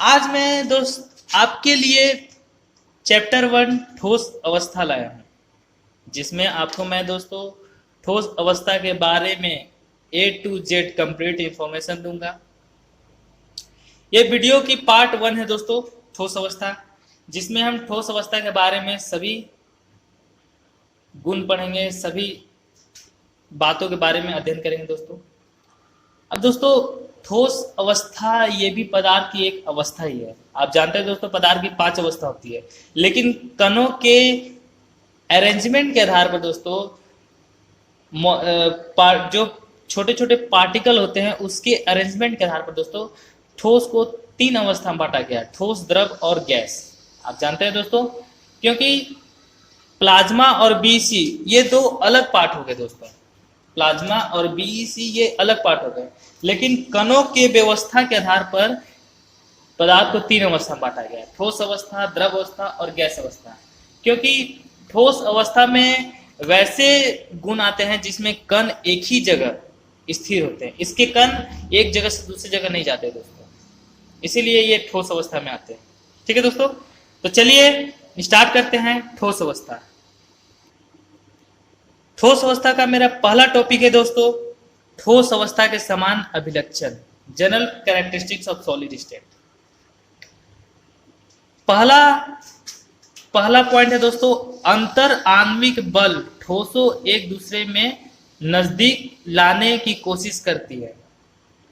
आज मैं दोस्त आपके लिए चैप्टर 1 ठोस अवस्था लाया हूँ, जिसमें आपको मैं दोस्तों ठोस अवस्था के बारे में A to Z complete information दूंगा। ये वीडियो की पार्ट 1 है दोस्तों, ठोस अवस्था, जिसमें हम ठोस अवस्था के बारे में सभी गुण पढ़ेंगे, सभी बातों के बारे में अध्ययन करेंगे दोस्तों। अब दोस्तों ठोस अवस्था ये भी पदार्थ की एक अवस्था ही है। आप जानते हैं दोस्तों पदार्थ की 5 अवस्था होती है, लेकिन कणों के अरेंजमेंट के आधार पर दोस्तों जो छोटे छोटे पार्टिकल होते हैं उसके अरेंजमेंट के आधार पर दोस्तों ठोस को 3 अवस्था में बांटा गया, ठोस, द्रव और गैस। आप जानते हैं दोस्तों, क्योंकि प्लाज्मा और बीईसी ये 2 अलग पार्ट हो गए दोस्तों। प्लाज्मा और बीईसी ये अलग पार्ट हो गए, लेकिन कणों के व्यवस्था के आधार पर पदार्थ को 3 अवस्था में बांटा गया, ठोस अवस्था, द्रव अवस्था और गैस अवस्था। क्योंकि ठोस अवस्था में वैसे गुण आते हैं जिसमें कण एक ही जगह स्थिर होते हैं, इसके कण एक जगह से दूसरी जगह नहीं जाते दोस्तों, इसीलिए ये ठोस अवस्था में आते हैं। ठीक है दोस्तों, तो चलिए स्टार्ट करते हैं ठोस अवस्था। ठोस अवस्था का मेरा पहला टॉपिक है दोस्तों, ठोस अवस्था के समान अभिलक्षण, general characteristics of solid state. पहला पॉइंट है दोस्तों, अंतर आणविक बल ठोसों एक दूसरे में नजदीक लाने की कोशिश करती है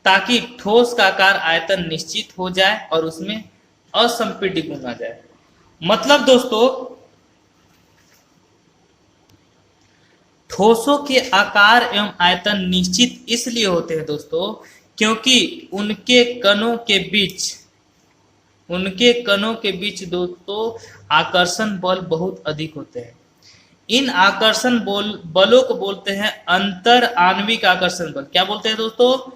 ताकि ठोस का आकार आयतन निश्चित हो जाए और उसमें असंपीड्य गुण आ जाए। मतलब दोस्तों ठोसों के आकार एवं आयतन निश्चित इसलिए होते हैं दोस्तों क्योंकि उनके कणों के बीच दोस्तों आकर्षण बल बहुत अधिक होते हैं। इन आकर्षण बलों को बोलते हैं अंतर आणविक आकर्षण बल। क्या बोलते हैं दोस्तों?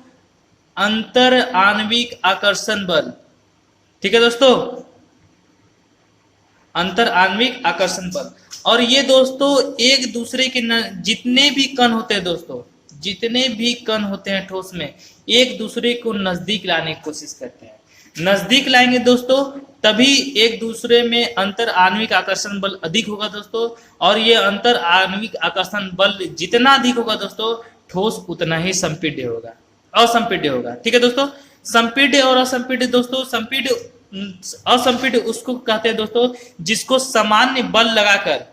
अंतर आणविक आकर्षण बल। ठीक है दोस्तों, अंतर आणविक आकर्षण बल। और ये दोस्तों एक दूसरे के जितने भी कण होते हैं दोस्तों, जितने भी कण होते हैं ठोस में, एक दूसरे को नजदीक लाने की कोशिश करते हैं। नजदीक लाएंगे दोस्तों तभी एक दूसरे में अंतर आणविक आकर्षण बल अधिक होगा दोस्तों, और ये अंतर आणविक आकर्षण बल जितना अधिक होगा दोस्तों ठोस उतना ही संपीड्य होगा, असंपीड्य होगा। ठीक है दोस्तों, संपीड्य और असंपीड्य दोस्तों, असंपीड्य उसको कहते हैं दोस्तों जिसको सामान्य बल लगाकर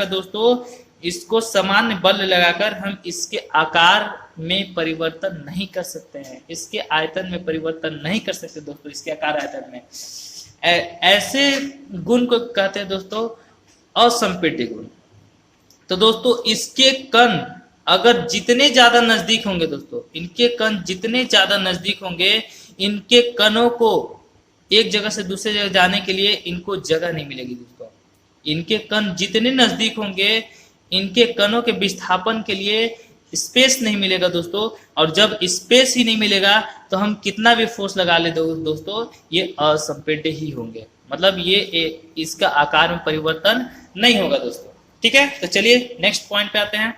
दोस्तों, इसको सामान्य बल लगाकर हम इसके आकार में परिवर्तन नहीं कर सकते हैं, इसके आयतन में परिवर्तन नहीं कर सकते दोस्तों, इसके आकार आयतन में। ऐसे गुण को कहते हैं दोस्तों असंपीड्य गुण। तो दोस्तों इसके कण अगर जितने ज्यादा नजदीक होंगे दोस्तों, इनके कण जितने ज्यादा नजदीक होंगे, इनके कणों को एक जगह से दूसरे जगह जाने के लिए इनको जगह नहीं मिलेगी दोस्तों। इनके कण जितने नजदीक होंगे, इनके कणों के विस्थापन के लिए स्पेस नहीं मिलेगा दोस्तों, और जब स्पेस ही नहीं मिलेगा तो हम कितना भी फोर्स लगा ले दोस्तों ये असंपीड्य ही होंगे, मतलब ये इसका आकार में परिवर्तन नहीं होगा दोस्तों। ठीक है, तो चलिए नेक्स्ट पॉइंट पे आते हैं।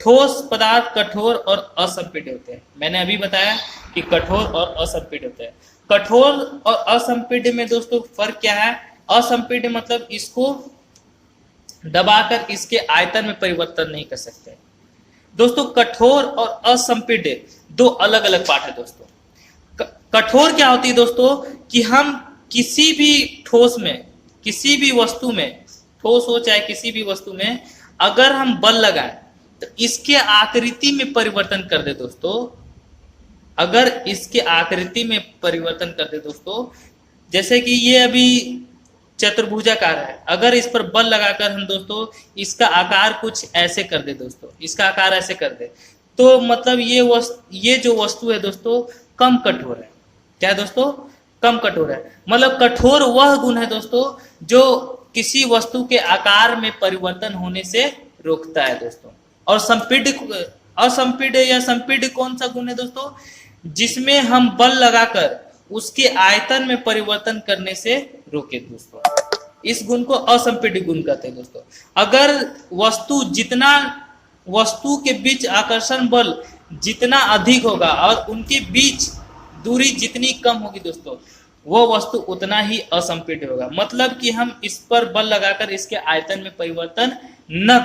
ठोस पदार्थ कठोर और असंपीड्य होते हैं। मैंने अभी बताया कि कठोर और असंपीड्य होते हैं। कठोर और असंपीड्य में दोस्तों फर्क क्या है? असंपीड्य मतलब इसको दबाकर इसके आयतन में परिवर्तन नहीं कर सकते दोस्तों। कठोर और असंपीड्य 2 अलग अलग पार्ट है दोस्तों। कठोर क्या होती है दोस्तों कि हम किसी भी ठोस में, किसी भी वस्तु में, ठोस हो चाहे किसी भी वस्तु में, अगर हम बल लगाएं तो इसके आकृति में परिवर्तन कर दे दोस्तों। अगर इसके आकृति में परिवर्तन कर दे दोस्तों, जैसे कि ये अभी चतुर्भुजाकार है, अगर इस पर बल लगाकर हम दोस्तों इसका आकार कुछ ऐसे कर दे दोस्तों, इसका आकार ऐसे कर दे, तो मतलब ये जो वस्तु है दोस्तों कम कठोर है। क्या है दोस्तों? कम कठोर है। मतलब कठोर वह गुण है दोस्तों जो किसी वस्तु के आकार में परिवर्तन होने से रोकता है दोस्तों। और असंपीड्य या संपीड्य कौन सा गुण है दोस्तों? जिसमें हम बल लगाकर उसके आयतन में परिवर्तन करने से रोके दोस्तों, इस गुण को असंपीड्य गुण कहते हैं दोस्तों। अगर वस्तु के बीच आकर्षण बल जितना अधिक होगा और उनके बीच दूरी जितनी कम होगी दोस्तों, वह वस्तु उतना ही असंपीड्य होगा। मतलब कि हम इस पर बल लगाकर इसके आयतन में परिवर्तन न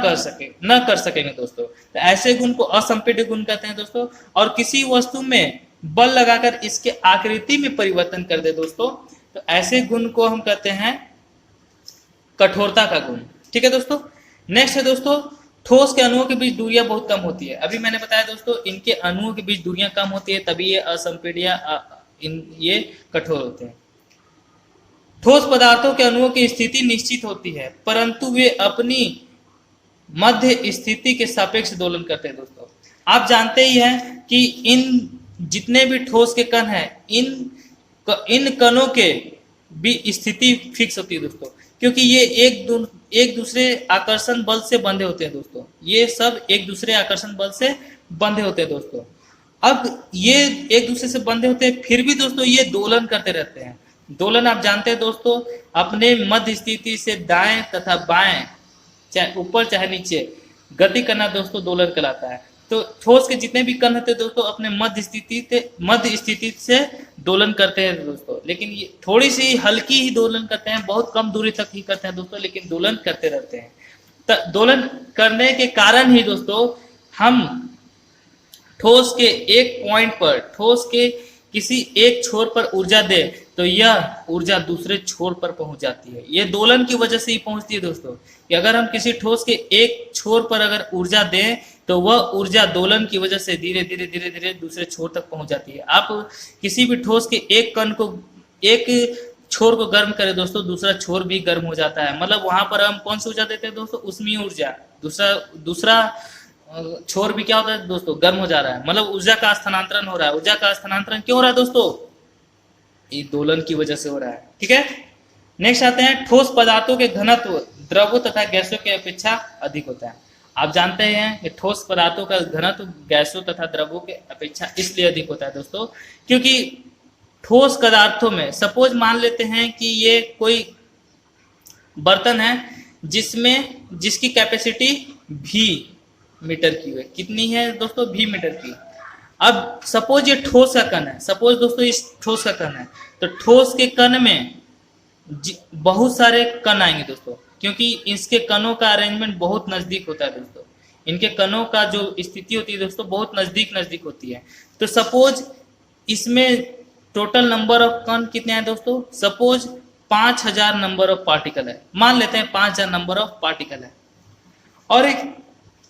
कर सकेंगे दोस्तों। तो ऐसे गुण को असंपीड्य गुण कहते हैं दोस्तों। और किसी वस्तु में बल लगाकर इसके आकृति में परिवर्तन कर दे दोस्तों, तो ऐसे गुण को हम कहते हैं कठोरता का गुण। ठीक है दोस्तों। नेक्स्ट है दोस्तों, ठोस के अणुओं के बीच दूरियां बहुत कम होती है। अभी मैंने बताया दोस्तों, इनके अणुओं के बीच दूरियां कम होती है, तभी ये असंपीड्य ये कठोर होते हैं। ठोस पदार्थों के अणुओं की स्थिति निश्चित होती है, परंतु वे अपनी मध्य स्थिति के सापेक्ष दोलन करते हैं दोस्तों। आप जानते ही हैं कि इन जितने भी ठोस के कण हैं, इन कणों के भी स्थिति फिक्स होती है दोस्तों, क्योंकि ये एक दूसरे आकर्षण बल से बंधे होते हैं दोस्तों। ये सब एक दूसरे आकर्षण बल से बंधे होते हैं दोस्तों। अब ये एक दूसरे से बंधे होते हैं, फिर भी दोस्तों ये दोलन करते रहते हैं। दोलन आप जानते हैं दोस्तों, अपने मध्य स्थिति से दाएं तथा बाएं, चाहे ऊपर चाहे नीचे, गति करना दोस्तों दोलन कहलाता है। तो ठोस के जितने भी कण होते हैं दोस्तों, अपने मध्य स्थिति से दोलन करते हैं दोस्तों। लेकिन ये थोड़ी सी हल्की ही दोलन करते हैं, बहुत कम दूरी तक ही करते हैं दोस्तों, लेकिन दोलन करते रहते हैं। तो दोलन करने के कारण ही दोस्तों हम ठोस के एक पॉइंट पर, ठोस के किसी एक छोर पर ऊर्जा दे तो यह ऊर्जा दूसरे छोर पर पहुंच जाती है। यह दोलन की वजह से ही पहुंचती है दोस्तों, कि अगर हम किसी ठोस के एक छोर पर अगर ऊर्जा दें तो वह ऊर्जा दोलन की वजह से धीरे धीरे दूसरे छोर तक पहुंच जाती है। आप किसी भी ठोस के एक कण को, एक छोर को गर्म करें दोस्तों, दूसरा छोर भी गर्म हो जाता है। मतलब वहां पर हम कौन सी ऊर्जा देते हैं दोस्तों, उष्मीय ऊर्जा। दूसरा छोर भी क्या होता है दोस्तों, गर्म हो जा रहा है। मतलब ऊर्जा का स्थानांतरण हो रहा है। ऊर्जा का स्थानांतरण क्यों हो रहा है दोस्तों, ये दोलन की वजह से हो रहा है। ठीक है। नेक्स्ट आते हैं, ठोस पदार्थों के घनत्व द्रवों तथा गैसों की अपेक्षा अधिक होता है। आप जानते हैं कि ठोस पदार्थों का घनत्व गैसों तथा द्रवों के अपेक्षा इसलिए अधिक होता है दोस्तों, क्योंकि ठोस पदार्थों में सपोज मान लेते हैं कि ये कोई बर्तन है जिसकी कैपेसिटी भी मीटर की है। कितनी है दोस्तों, भी मीटर की। अब सपोज ये ठोस का कण है, सपोज दोस्तों इस ठोस का कण है, तो ठोस के कण में बहुत सारे कण आएंगे दोस्तों, क्योंकि इसके कणों का अरेंजमेंट बहुत नजदीक होता है दोस्तों। इनके कणों का जो स्थिति होती है दोस्तों बहुत नजदीक होती है। तो सपोज इसमें टोटल नंबर ऑफ कण कितने हैं दोस्तों, सपोज 5000 नंबर ऑफ पार्टिकल है। मान लेते हैं 5000 नंबर ऑफ पार्टिकल है। और एक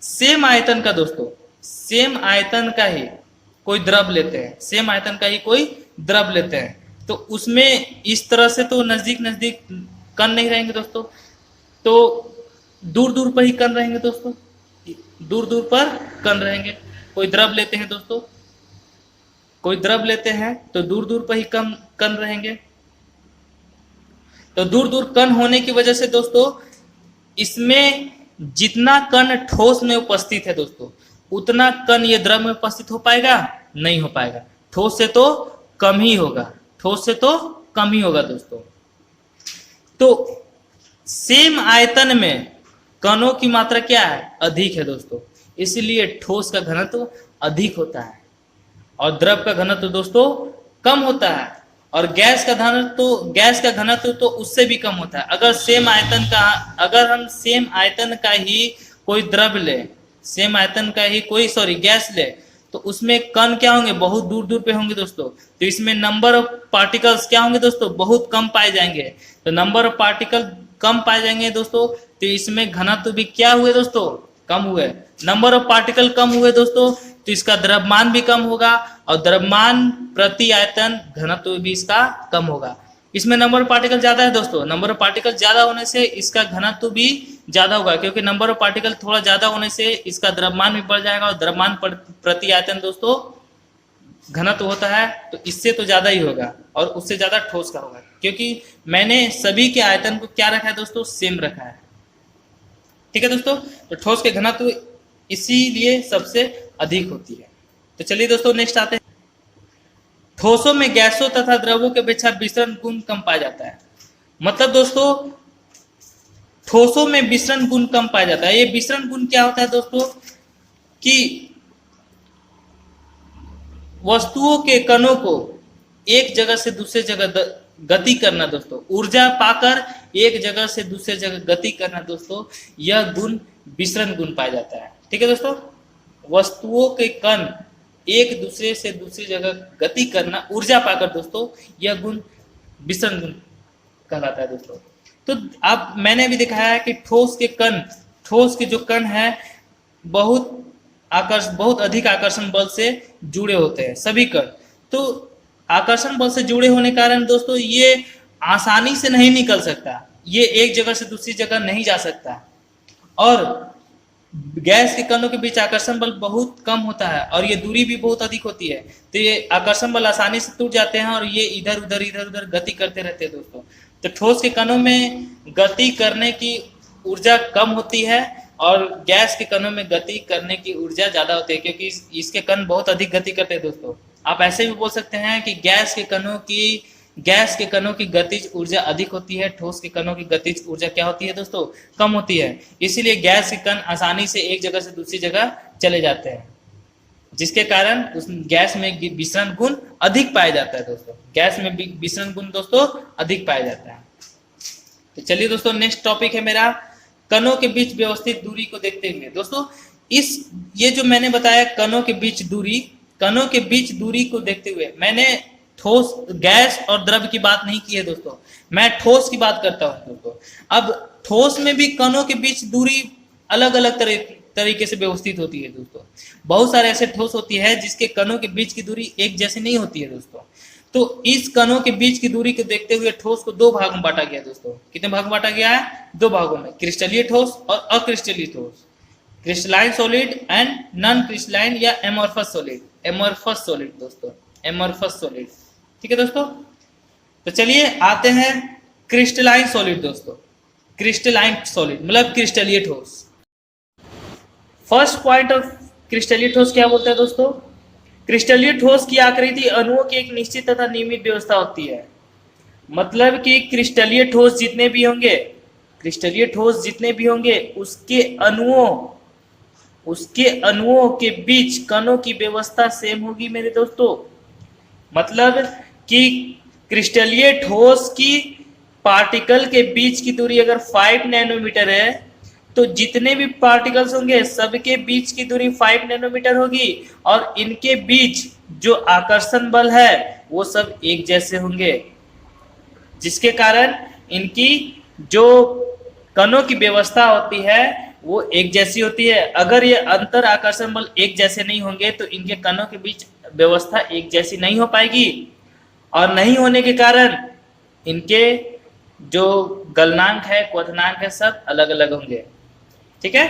सेम आयतन का दोस्तों, सेम आयतन का ही कोई द्रव लेते हैं, सेम आयतन का ही कोई द्रव लेते हैं, तो उसमें इस तरह से तो नजदीक कण नहीं रहेंगे दोस्तों, तो दूर पर ही कण रहेंगे दोस्तों, दूर पर कण रहेंगे। कोई द्रव लेते हैं दोस्तों, कोई द्रव लेते हैं तो दूर पर ही कण रहेंगे। तो दूर कण होने की वजह से दोस्तों इसमें जितना कण ठोस में उपस्थित है दोस्तों, उतना कण ये द्रव में उपस्थित हो पाएगा, नहीं हो पाएगा। ठोस से तो कम ही होगा, ठोस से तो कम ही होगा दोस्तों। तो सेम आयतन में कणों की मात्रा क्या है, अधिक है दोस्तों, इसलिए ठोस का घनत्व अधिक होता है और द्रव का घनत्व दोस्तों कम होता है। और गैस का घनत्व तो उससे भी कम होता है। अगर हम सेम आयतन का ही कोई द्रव ले, सेम आयतन का ही कोई गैस ले, तो उसमें कण क्या होंगे, बहुत दूर पे होंगे दोस्तों। तो इसमें नंबर ऑफ पार्टिकल्स क्या होंगे दोस्तों, बहुत कम पाए जाएंगे। तो नंबर ऑफ पार्टिकल कम पाए जाएंगे दोस्तों, तो इसमें घनत्व भी क्या हुए दोस्तों, कम हुए। नंबर ऑफ पार्टिकल कम हुए दोस्तों, तो इसका द्रव्यमान भी कम होगा और द्रव्यमान प्रति आयतन घनत्व भी इसका कम होगा। इसमें नंबर ऑफ पार्टिकल ज्यादा है दोस्तों, नंबर ऑफ पार्टिकल ज्यादा होने से इसका घनत्व भी ज्यादा होगा, क्योंकि नंबर ऑफ पार्टिकल थोड़ा ज्यादा होने से इसका द्रव्यमान भी बढ़ जाएगा और द्रव्यमान प्रति आयतन दोस्तों घनत्व होता है तो इससे तो ज्यादा ही होगा और उससे ज्यादा ठोस का होगा, क्योंकि मैंने सभी के आयतन को क्या रखा है दोस्तों, सेम रखा है। ठीक है दोस्तों, तो ठोस के घनत्व इसीलिए सबसे अधिक होती है। तो चलिए दोस्तों नेक्स्ट आते हैं, ठोसों में गैसों तथा द्रवों के अपेक्षा विसरण गुण कम पाया जाता है। मतलब दोस्तों ठोसों में विसरण गुण कम पाया जाता है। ये विसरण गुण क्या होता है दोस्तों, कि वस्तुओं के कणों को एक जगह से दूसरे जगह गति करना दोस्तों, ऊर्जा पाकर एक जगह से दूसरे जगह गति करना दोस्तों, यह गुण विसरण गुण पाया जाता है। ठीक है दोस्तों, वस्तुओं के कण एक दूसरे से दूसरी जगह गति करना, ऊर्जा पाकर दोस्तों, यह गुण विसरण गुण कहलाता है दोस्तों। तो अब मैंने भी दिखाया है कि ठोस के जो कण है बहुत अधिक आकर्षण बल से जुड़े होते हैं सभी कण। तो आकर्षण बल से जुड़े होने के कारण दोस्तों ये आसानी से नहीं निकल सकता, ये एक जगह से दूसरी जगह नहीं जा सकता। और गैस के कणों के बीच आकर्षण बल बहुत कम होता है और ये दूरी भी बहुत अधिक होती है, तो ये आकर्षण बल आसानी से टूट जाते हैं और ये इधर उधर गति करते रहते हैं दोस्तों। तो ठोस के कणों में गति करने की ऊर्जा कम होती है और गैस के कणों में गति करने की ऊर्जा ज्यादा होती है, क्योंकि इसके कण बहुत अधिक गति करते हैं दोस्तों। आप ऐसे भी बोल सकते हैं कि गैस के कणों की गतिज ऊर्जा अधिक होती है, ठोस के कणों की गतिज ऊर्जा क्या होती है दोस्तों, कम होती है। इसीलिए गैस के कण आसानी से एक जगह से दूसरी जगह चले जाते हैं, जिसके कारण उस गैस में विसरण गुण अधिक पाया जाता है दोस्तों। गैस में विसरण गुण दोस्तों अधिक पाया जाता है। तो चलिए दोस्तों, नेक्स्ट टॉपिक है मेरा कणों के बीच व्यवस्थित दूरी को देखते हुए दोस्तों। ये जो मैंने बताया कणों के बीच दूरी को देखते हुए मैंने ठोस, गैस और द्रव की बात नहीं की है दोस्तों, मैं ठोस की बात करता हूं दोस्तों। अब ठोस में भी कणों के बीच दूरी अलग अलग तरीके से व्यवस्थित होती है दोस्तों। बहुत सारे ऐसे ठोस होती है जिसके कणों के बीच की दूरी एक जैसी नहीं होती है दोस्तों। तो इस कणों के बीच की दूरी को देखते हुए ठोस को दो भागों में बांटा गया दोस्तों। कितने भाग में बांटा गया है? दो भागों में, क्रिस्टलीय ठोस और अक्रिस्टलीय ठोस, crystalline solid and non crystalline या एमॉर्फस सॉलिड दोस्तों, एमॉर्फस सॉलिड। ठीक है दोस्तों, तो चलिए आते हैं क्रिस्टलाइन सॉलिड दोस्तों। क्रिस्टलाइन सॉलिड मतलब क्रिस्टलीय ठोस। फर्स्ट पॉइंट ऑफ क्रिस्टलीय ठोस क्या बोलते हैं दोस्तों? क्रिस्टलीय ठोस की आकृति अणुओं की एक निश्चित तथा नियमित व्यवस्था होती है। मतलब कि क्रिस्टलीय ठोस जितने भी होंगे उसके अणुओं के बीच कणों की व्यवस्था सेम होगी मेरे दोस्तों। मतलब कि क्रिस्टलीय ठोस की पार्टिकल के बीच की दूरी अगर 5 नैनोमीटर है तो जितने भी पार्टिकल्स होंगे सबके बीच की दूरी 5 नैनोमीटर होगी और इनके बीच जो आकर्षण बल है वो सब एक जैसे होंगे, जिसके कारण इनकी जो कणों की व्यवस्था होती है वो एक जैसी होती है। अगर ये अंतर आकर्षण बल एक जैसे नहीं होंगे तो इनके कणों के बीच व्यवस्था एक जैसी नहीं हो पाएगी और नहीं होने के कारण इनके जो गलनांक है, क्वथनांक है, सब अलग अलग होंगे। ठीक है,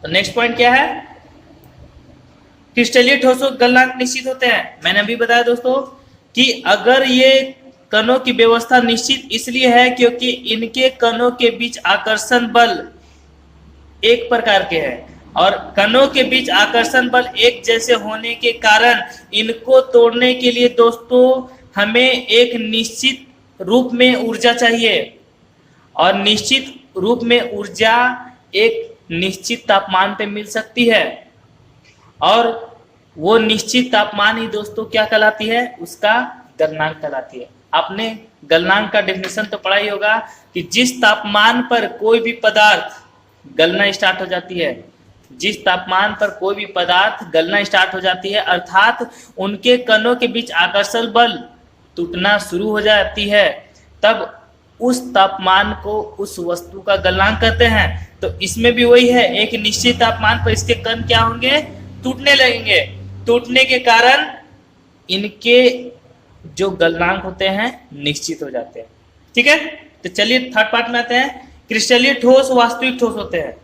तो नेक्स्ट पॉइंट क्या है? क्रिस्टलीय ठोसों के गलनांक निश्चित होते हैं। मैंने अभी बताया दोस्तों कि अगर ये कणों की व्यवस्था निश्चित इसलिए है क्योंकि इनके कणों के बीच आकर्षण बल एक प्रकार के हैं और कणों के बीच आकर्षण बल एक जैसे होने के कारण इनको तोड़ने के लिए दोस्तों हमें एक निश्चित रूप में ऊर्जा चाहिए और निश्चित रूप में ऊर्जा एक निश्चित तापमान पे मिल सकती है और वो निश्चित तापमान ही दोस्तों क्या कहलाती है? उसका गलनांक कहलाती है। आपने गलनांक का डेफिनेशन तो पढ़ा ही होगा कि जिस तापमान पर कोई भी पदार्थ गलना स्टार्ट हो जाती है, जिस तापमान पर कोई भी पदार्थ गलना स्टार्ट हो जाती है अर्थात उनके कणों के बीच आकर्षण बल टूटना शुरू हो जाती है, तब उस तापमान को उस वस्तु का गलनांक कहते हैं। तो इसमें भी वही है, एक निश्चित तापमान पर इसके कण क्या होंगे? टूटने लगेंगे। टूटने के कारण इनके जो गलनांक होते हैं निश्चित हो जाते हैं। ठीक है, तो चलिए थर्ड पार्ट में आते हैं। क्रिस्टलीय ठोस, वास्तविक ठोस होते हैं।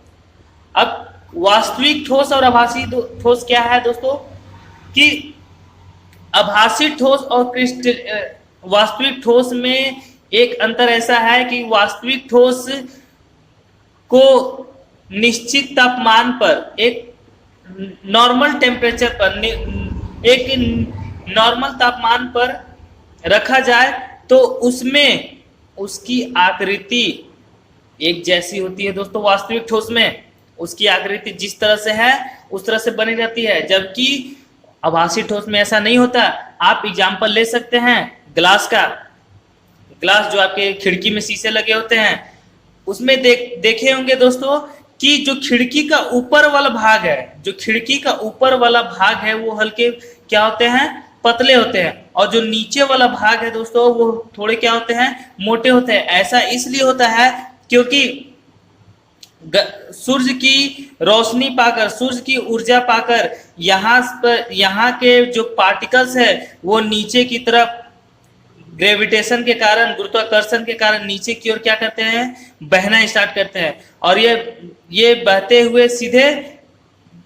अब वास्तविक ठोस और आभासी ठोस क्या है दोस्तों? कि आभासी ठोस और वास्तविक ठोस में एक अंतर ऐसा है कि वास्तविक ठोस को निश्चित तापमान पर, एक नॉर्मल टेम्परेचर पर, एक नॉर्मल तापमान पर रखा जाए तो उसमें उसकी आकृति एक जैसी होती है दोस्तों। वास्तविक ठोस में उसकी आकृति जिस तरह से है उस तरह से बनी रहती है, जबकि आभासी ठोस में ऐसा नहीं होता। आप एग्जाम्पल ले सकते हैं ग्लास का। ग्लास जो आपके खिड़की में शीशे लगे होते हैं उसमें देखे होंगे दोस्तों कि जो खिड़की का ऊपर वाला भाग है, जो खिड़की का ऊपर वाला भाग है वो हल्के क्या होते हैं, पतले होते हैं, और जो नीचे वाला भाग है दोस्तों वो थोड़े क्या होते हैं, मोटे होते हैं। ऐसा इसलिए होता है क्योंकि सूर्य की रोशनी पाकर, सूर्य की ऊर्जा पाकर यहाँ के जो पार्टिकल्स है वो नीचे की तरफ ग्रेविटेशन के कारण, गुरुत्वाकर्षण के कारण नीचे की ओर क्या करते हैं, बहना स्टार्ट करते हैं, और ये बहते हुए सीधे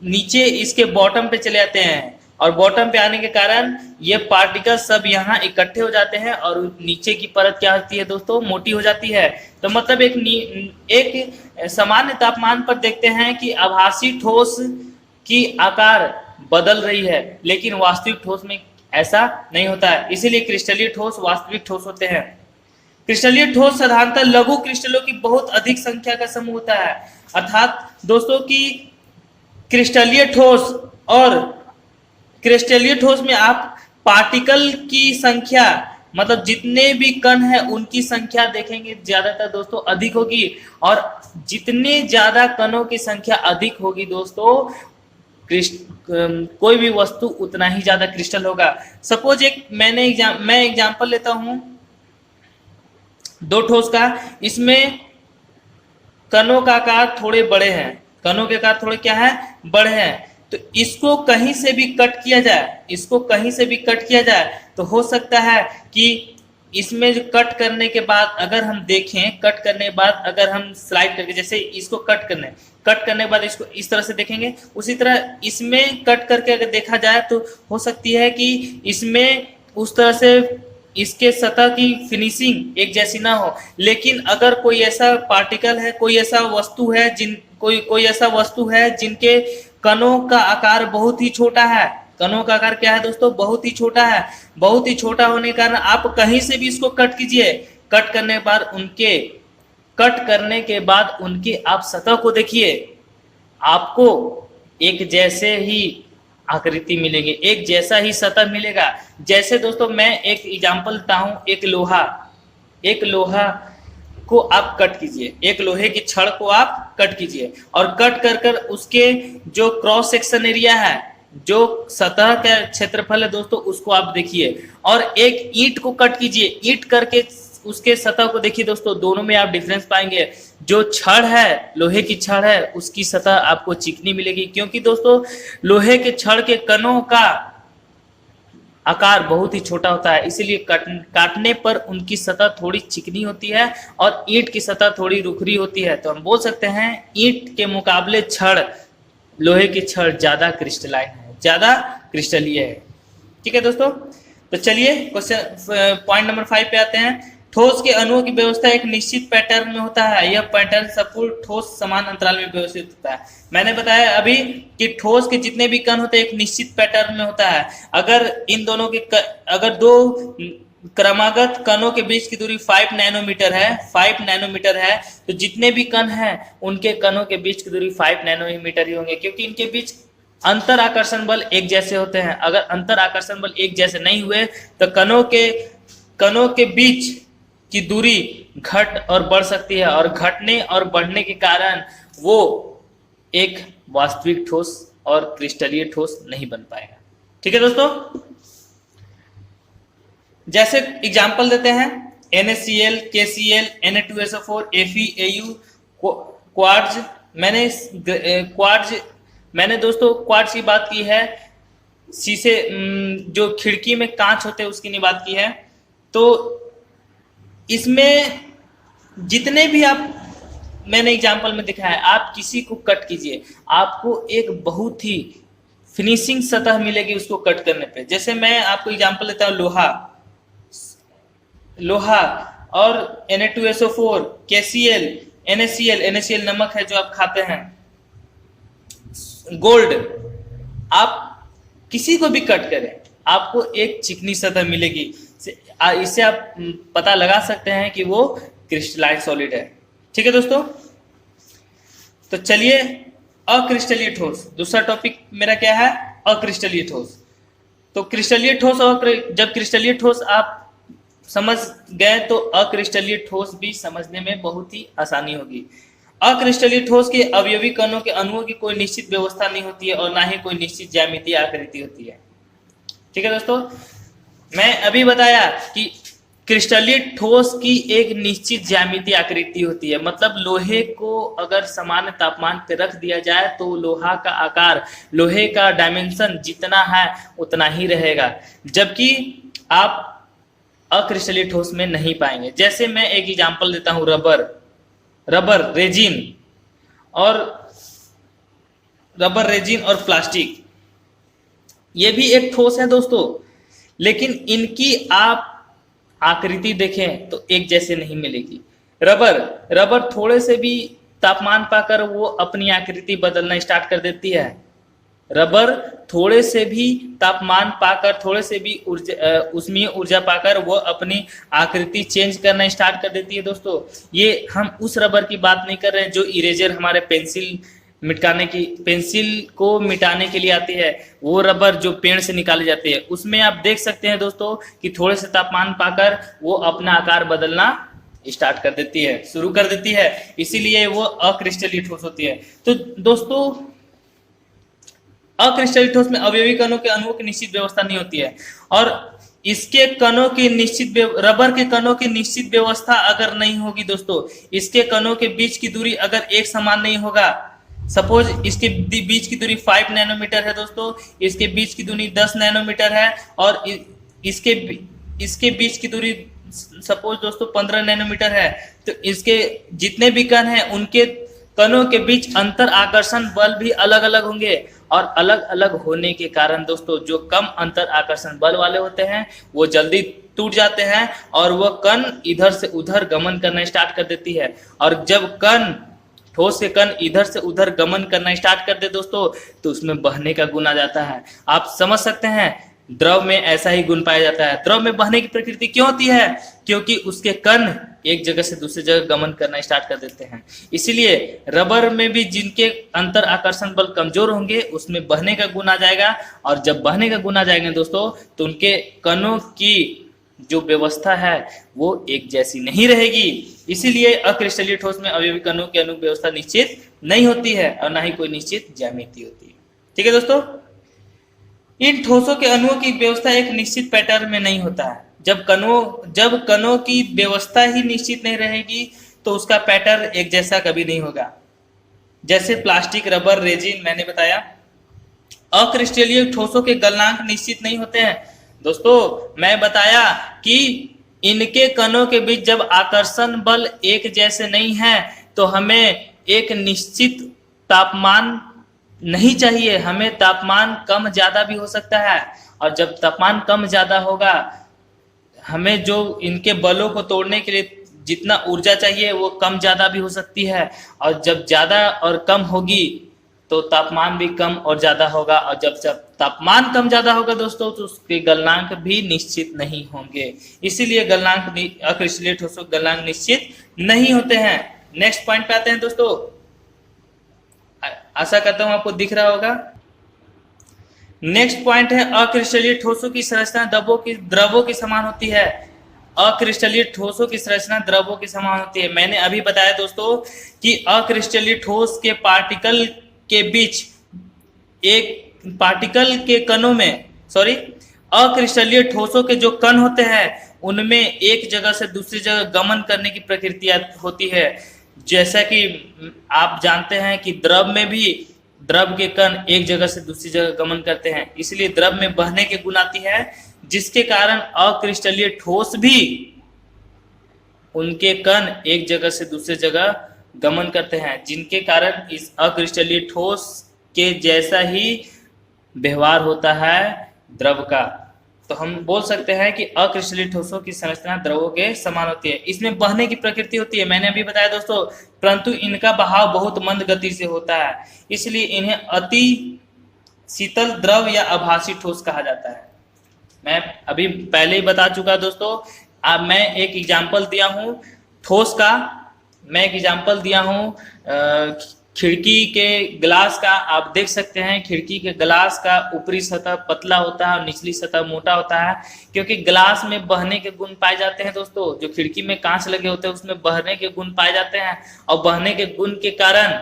नीचे इसके बॉटम पे चले जाते हैं, और बॉटम पे आने के कारण ये पार्टिकल सब यहाँ इकट्ठे हो जाते हैं और नीचे की परत क्या होती है दोस्तों, मोटी हो जाती है। तो मतलब एक सामान्य तापमान पर देखते हैं कि आभासी ठोस की आकार बदल रही है, लेकिन वास्तविक ठोस में ऐसा नहीं होता है। इसीलिए क्रिस्टलीय ठोस वास्तविक ठोस होते हैं। क्रिस्टलीय ठोस साधारणतः लघु क्रिस्टलों की बहुत अधिक संख्या का समूह होता है। अर्थात दोस्तों की क्रिस्टलीय ठोस और क्रिस्टलीय ठोस में आप पार्टिकल की संख्या, मतलब जितने भी कण हैं उनकी संख्या देखेंगे ज्यादातर दोस्तों अधिक होगी, और जितने ज्यादा कणों की संख्या अधिक होगी दोस्तों कोई भी वस्तु उतना ही ज्यादा क्रिस्टल होगा। सपोज मैं एग्जांपल लेता हूं दो ठोस का, इसमें कणों का आकार थोड़े बड़े हैं, कणों के आकार थोड़े क्या है, बड़े हैं, तो इसको कहीं से भी कट किया जाए, इसको कहीं से भी कट किया जाए तो हो सकता है कि इसमें जो कट करने के बाद अगर हम देखें, कट करने के बाद अगर हम स्लाइड करके, जैसे इसको कट करने के बाद इसको इस तरह से देखेंगे, उसी तरह इसमें कट करके अगर देखा जाए तो हो सकती है कि इसमें उस तरह से इसके सतह की फिनिशिंग एक जैसी ना हो। लेकिन अगर कोई ऐसा पार्टिकल है, कोई ऐसा वस्तु है कोई ऐसा वस्तु है जिनके कणों का आकार बहुत ही छोटा है, कणों का आकार क्या है दोस्तों, बहुत ही छोटा है, बहुत ही छोटा होने के कारण आप कहीं से भी इसको कट कीजिए, कट करने के बाद उनकी आप सतह को देखिए, आपको एक जैसे ही आकृति मिलेगी, एक जैसा ही सतह मिलेगा। जैसे दोस्तों मैं एक एग्जांपल देता हूं, एक लोहा को आप कट कीजिए, एक लोहे की छड़ को आप कट कीजिए, और कट कर उसके जो क्रॉस सेक्शन एरिया है, जो सतह का क्षेत्रफल है दोस्तों उसको आप देखिए, और एक ईंट को कट कीजिए, ईंट करके उसके सतह को देखिए दोस्तों, दोनों में आप डिफरेंस पाएंगे। जो छड़ है, लोहे की छड़ है, उसकी सतह आपको चिकनी मिलेगी, क्योंकि दोस्तों लोहे के छड़ के कणों का आकार बहुत ही छोटा होता है, इसीलिए काटने पर उनकी सतह थोड़ी चिकनी होती है और ईंट की सतह थोड़ी रुखरी होती है। तो हम बोल सकते हैं ईंट के मुकाबले लोहे की छड़ ज्यादा क्रिस्टलाइन है, ज्यादा क्रिस्टलीय है। ठीक है दोस्तों, तो चलिए क्वेश्चन पॉइंट नंबर 5 पे आते हैं। ठोस के अणुओं की व्यवस्था एक निश्चित पैटर्न में होता है, यह पैटर्न संपूर्ण ठोस समान अंतराल में व्यवस्थित होता है। मैंने बताया अभी कि ठोस के जितने भी कण होते हैं एक निश्चित पैटर्न में होता है। अगर इन दोनों के अगर दो क्रमागत कणों के बीच की दूरी 5 नैनोमीटर है, तो जितने भी कण हैं उनके कणों के बीच की दूरी 5 नैनोमीटर ही होंगे, क्योंकि इनके बीच अंतर आकर्षण बल एक जैसे होते हैं। अगर अंतर आकर्षण बल एक जैसे नहीं हुए तो कणों के बीच की दूरी घट और बढ़ सकती है, और घटने और बढ़ने के कारण वो एक वास्तविक ठोस और क्रिस्टलीय ठोस नहीं बन पाएगा। ठीक है दोस्तों, जैसे एग्जांपल देते हैं NaCl, KCl, Na2SO4, Fe, Au, quartz. मैंने दोस्तों क्वार्ट्ज की बात की है, शीशे जो खिड़की में कांच होते हैं उसकी नहीं बात की है। तो इसमें जितने भी मैंने एग्जांपल में दिखाया है, आप किसी को कट कीजिए, आपको एक बहुत ही फिनिशिंग सतह मिलेगी उसको कट करने पे। जैसे मैं आपको एग्जांपल देता हूँ लोहा और Na2SO4, KCl, NaCl नमक है जो आप खाते हैं, गोल्ड, आप किसी को भी कट करें आपको एक चिकनी सतह मिलेगी। इससे आप पता लगा सकते हैं कि वो क्रिस्टलाइन सॉलिड है। ठीक है दोस्तों, तो चलिए अक्रिस्टलीय ठोस, दूसरा टॉपिक मेरा क्या है, अक्रिस्टलीय ठोस। तो क्रिस्टलीय ठोस और जब क्रिस्टलीय ठोस आप समझ गए तो अक्रिस्टलीय ठोस भी समझने में बहुत ही आसानी होगी। अक्रिस्टलीय ठोस के अवयवी कणों के अणुओं की कोई निश्चित व्यवस्था नहीं होती है और ना ही कोई निश्चित ज्यामितीय आकृति होती है। ठीक है दोस्तों, मैं अभी बताया कि क्रिस्टलीय ठोस की एक निश्चित ज्यामितीय आकृति होती है, मतलब लोहे को अगर सामान्य तापमान पर रख दिया जाए तो लोहा का आकार, लोहे का डायमेंशन जितना है उतना ही रहेगा, जबकि आप अक्रिस्टलीय ठोस में नहीं पाएंगे। जैसे मैं एक एग्जांपल देता हूं, रबर रेजिन और प्लास्टिक, ये भी एक ठोस है दोस्तों, लेकिन इनकी आप आकृति देखें तो एक जैसे नहीं मिलेगी। रबर थोड़े से भी तापमान पाकर वो अपनी आकृति बदलना स्टार्ट कर देती है। रबर थोड़े से भी तापमान पाकर, थोड़े से भी ऊष्मीय ऊर्जा पाकर वो अपनी आकृति चेंज करना स्टार्ट कर देती है दोस्तों। ये हम उस रबर की बात नहीं कर रहे हैं जो इरेजर हमारे पेंसिल को मिटाने के लिए आती है, वो रबर जो पेड़ से निकाली जाती है, उसमें आप देख सकते हैं दोस्तों कि थोड़े से तापमान पाकर वो अपना आकार बदलना स्टार्ट कर देती है, शुरू कर देती है, इसीलिए वो अक्रिस्टलीय ठोस होती है। तो दोस्तों अक्रिस्टलीय ठोस में अवयवी कणों के अणुओं की निश्चित व्यवस्था नहीं होती है, और इसके कणों की रबर के कणों की निश्चित व्यवस्था अगर नहीं होगी दोस्तों, इसके कणों के बीच की दूरी अगर एक समान नहीं होगा, सपोज इसके बीच की दूरी 5 नैनोमीटर है दोस्तों, इसके बीच की दूरी 10 नैनोमीटर है, और इसके बीच की दूरी सपोज दोस्तों 15 नैनोमीटर है, तो इसके जितने भी कण हैं उनके कणों के बीच अंतर आकर्षण बल भी अलग अलग होंगे, और अलग अलग होने के कारण दोस्तों जो कम अंतर आकर्षण बल वाले होते हैं वो जल्दी टूट जाते हैं और वह कण इधर से उधर गमन करना स्टार्ट कर देती है। और जब ठोस के कण इधर से उधर गमन करना स्टार्ट कर दे दोस्तों तो उसमें बहने का गुण आ जाता है। आप समझ सकते हैं द्रव में ऐसा ही गुण पाया जाता है। द्रव में बहने की प्रकृति क्यों होती है? क्योंकि उसके कण एक जगह से दूसरी जगह गमन करना स्टार्ट कर देते हैं। इसीलिए रबर में भी जिनके अंतर आकर्षण बल कमजोर होंगे उसमें बहने का गुण आ जाएगा, और जब बहने का गुण आ जाएगा दोस्तों तो उनके कणों की जो व्यवस्था है वो एक जैसी नहीं रहेगी। इसीलिए अक्रिस्टलीय ठोस में अवयवी कणों की अणु व्यवस्था निश्चित नहीं होती है और ना ही कोई निश्चित ज्यामिति होती है। ठीक है दोस्तों, इन ठोसों के अणुओं की व्यवस्था एक निश्चित पैटर्न में नहीं होता है। जब कणों की व्यवस्था ही निश्चित नहीं रहेगी तो उसका पैटर्न एक जैसा कभी नहीं होगा। जैसे प्लास्टिक, रबर, रेजिन मैंने बताया। अक्रिस्टलीय ठोसों के गलनांक निश्चित नहीं होते हैं दोस्तों। मैं बताया कि इनके कणों के बीच जब आकर्षण बल एक जैसे नहीं है तो हमें एक निश्चित तापमान नहीं चाहिए, हमें तापमान कम ज्यादा भी हो सकता है, और जब तापमान कम ज्यादा होगा हमें जो इनके बलों को तोड़ने के लिए जितना ऊर्जा चाहिए वो कम ज्यादा भी हो सकती है, और जब ज्यादा और कम होगी तो तापमान भी कम और ज्यादा होगा, और जब तापमान कम ज्यादा होगा दोस्तों तो उसके गलनांक भी निश्चित नहीं होंगे। इसीलिए गलनांक अक्रिस्टलीय ठोसों के गलनांक निश्चित नहीं होते हैं। नेक्स्ट पॉइंट पे आते हैं दोस्तों। आशा करता हूं आपको दिख रहा होगा। नेक्स्ट पॉइंट है अक्रिस्टलीय ठोसों की संरचना द्रवों की समान होती है। अक्रिस्टलीय ठोसों की संरचना द्रवों की समान होती है। मैंने अभी बताया दोस्तों कि अक्रिस्टलीय ठोस के पार्टिकल के बीच अक्रिस्टलीय ठोसों के जो कण होते हैं उनमें एक जगह से दूसरी जगह गमन करने की प्रकृति होती है। जैसा कि आप जानते हैं कि द्रव में भी द्रव के कण एक जगह से दूसरी जगह गमन करते हैं, इसलिए द्रव में बहने के गुण आती है, जिसके कारण अक्रिस्टलीय ठोस भी उनके कण एक जगह से दूसरी जगह गमन करते हैं, जिनके कारण इस अक्रिस्टलीय ठोस के जैसा ही व्यवहार होता है द्रव का। तो हम बोल सकते हैं कि अक्रिस्टलीय ठोसों की संरचना द्रवों के समान होती है। इसमें बहने की प्रकृति होती है, मैंने अभी बताया दोस्तों, परंतु इनका बहाव बहुत मंद गति से होता है, इसलिए इन्हें अति शीतल द्रव या आभासी ठोस कहा जाता है। मैं अभी पहले ही बता चुका दोस्तों। अब मैं एक एग्जाम्पल दिया हूँ ठोस का, मैं एक एग्जाम्पल दिया हूँ खिड़की के ग्लास का आप देख सकते हैं, खिड़की के ग्लास का ऊपरी सतह पतला होता है और निचली सतह मोटा होता है, क्योंकि ग्लास में बहने के गुण पाए जाते हैं दोस्तों। जो खिड़की में कांच लगे होते हैं उसमें बहने के गुण पाए जाते हैं, और बहने के गुण के कारण,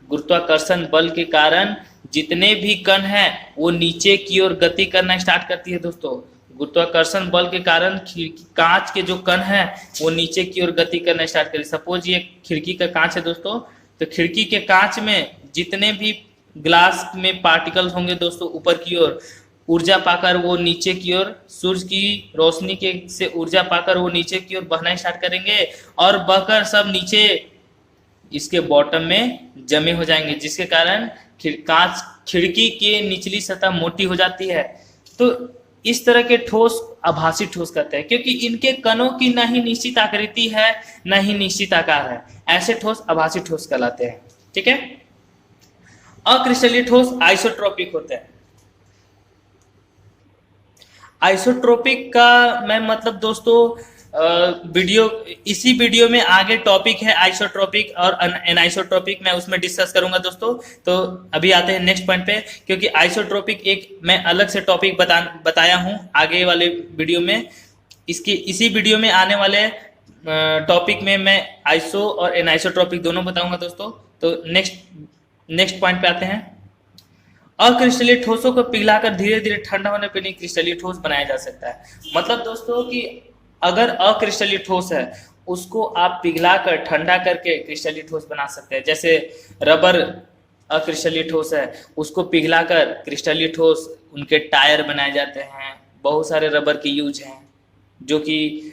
गुरुत्वाकर्षण बल के कारण जितने भी कण हैं वो नीचे की ओर गति करना स्टार्ट करती है दोस्तों। गुरुत्वाकर्षण बल के कारण कांच के जो कण हैं वो नीचे की ओर गति करना स्टार्ट करें। सपोज ये खिड़की का कांच है दोस्तों, तो खिड़की के कांच में जितने भी ग्लास में पार्टिकल्स होंगे दोस्तों ऊपर की ओर, ऊर्जा पाकर वो नीचे की ओर, सूरज की रोशनी के से ऊर्जा पाकर वो नीचे की ओर बहना स्टार्ट करेंगे, और बहकर सब नीचे इसके बॉटम में जमे हो जाएंगे, जिसके कारण कांच खिड़की की निचली सतह मोटी हो जाती है। तो इस तरह के ठोस आभासी ठोस कहते हैं, क्योंकि इनके कणों की न ही निश्चित आकृति है न ही निश्चित आकार है। ऐसे ठोस आभासी ठोस कहलाते हैं। ठीक है। अक्रिस्टलीय ठोस आइसोट्रोपिक होते हैं। आइसोट्रोपिक का मैं मतलब दोस्तों इसी वीडियो में आगे टॉपिक है आइसोट्रोपिक और एनाइसोट्रोपिक, मैं उसमें डिस्कस करूंगा दोस्तों। तो अभी आते हैं नेक्स्ट पॉइंट पे, क्योंकि आइसोट्रोपिक एक मैं अलग से टॉपिक बताया हूं आगे वाले वीडियो में। इसी वीडियो में आने वाले टॉपिक में मैं आइसो और एनाइसोट्रोपिक दोनों बताऊंगा दोस्तों। तो नेक्स्ट पॉइंट पे आते हैं। अक्रिस्टलीय ठोसों को पिघलाकर धीरे धीरे ठंडा होने पर क्रिस्टलीय ठोस बनाया जा सकता है। मतलब दोस्तों कि अगर अक्रिस्टलीय ठोस है उसको आप पिघलाकर ठंडा करके क्रिस्टलीय ठोस बना सकते हैं। जैसे रबर अक्रिस्टलीय ठोस है, उसको पिघलाकर क्रिस्टलीय ठोस, उनके टायर बनाए जाते हैं। बहुत सारे रबर के यूज हैं, जो कि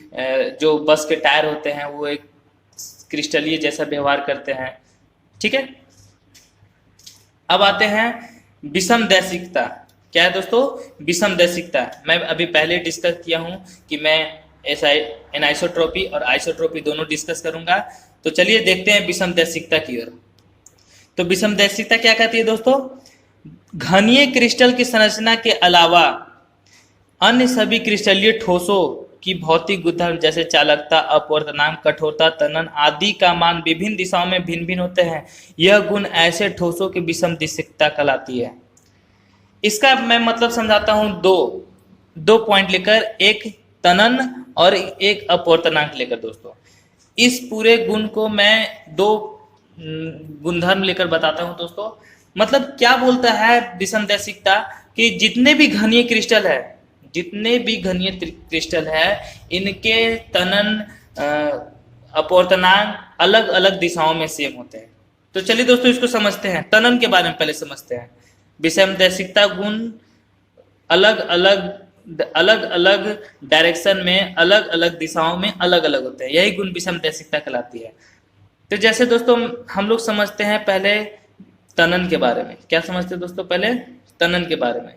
जो बस के टायर होते हैं वो एक क्रिस्टलीय जैसा व्यवहार करते हैं। ठीक है। अब आते हैं विषमदैशिकता। क्या है दोस्तों? विषमदैशिकता। मैं अभी पहले डिस्कस किया हूं कि मैं एनाइसोट्रोपी और आइसोट्रोपी दोनों डिस्कस करूंगा। तो चलिए देखते हैं विषमदैशिकता की ओर। तो विषमदैशिकता क्या कहती है दोस्तों? घनीय क्रिस्टल की संरचना के अलावा अन्य सभी क्रिस्टलीय ठोसों की भौतिक गुणधर्म जैसे चालकता, अपवर्तनांक, कठोरता, तनन आदि का मान विभिन्न दिशाओं में भिन्न भिन्न होते हैं। यह गुण ऐसे ठोसों की विषमदैशिकता कहलाती है। इसका मैं मतलब समझाता हूं दो पॉइंट लेकर, एक तनन और एक अपवर्तनांक लेकर दोस्तों। इस पूरे गुण को मैं दो गुणधर्म लेकर बताता हूं दोस्तों। मतलब क्या बोलता है विषमदैशिकता कि जितने भी घनीय क्रिस्टल है इनके तनन अपवर्तनांक अलग अलग दिशाओं में सेम होते हैं। तो चलिए दोस्तों इसको समझते हैं। तनन के बारे में पहले समझते हैं। विषमदैशिकता गुण अलग अलग डायरेक्शन में, अलग अलग दिशाओं में अलग अलग होते हैं। यही गुण विषमदैशिकता कहलाती है। तो जैसे दोस्तों हम लोग समझते हैं पहले तनन के बारे में। क्या समझते हैं दोस्तों? पहले तनन के बारे में।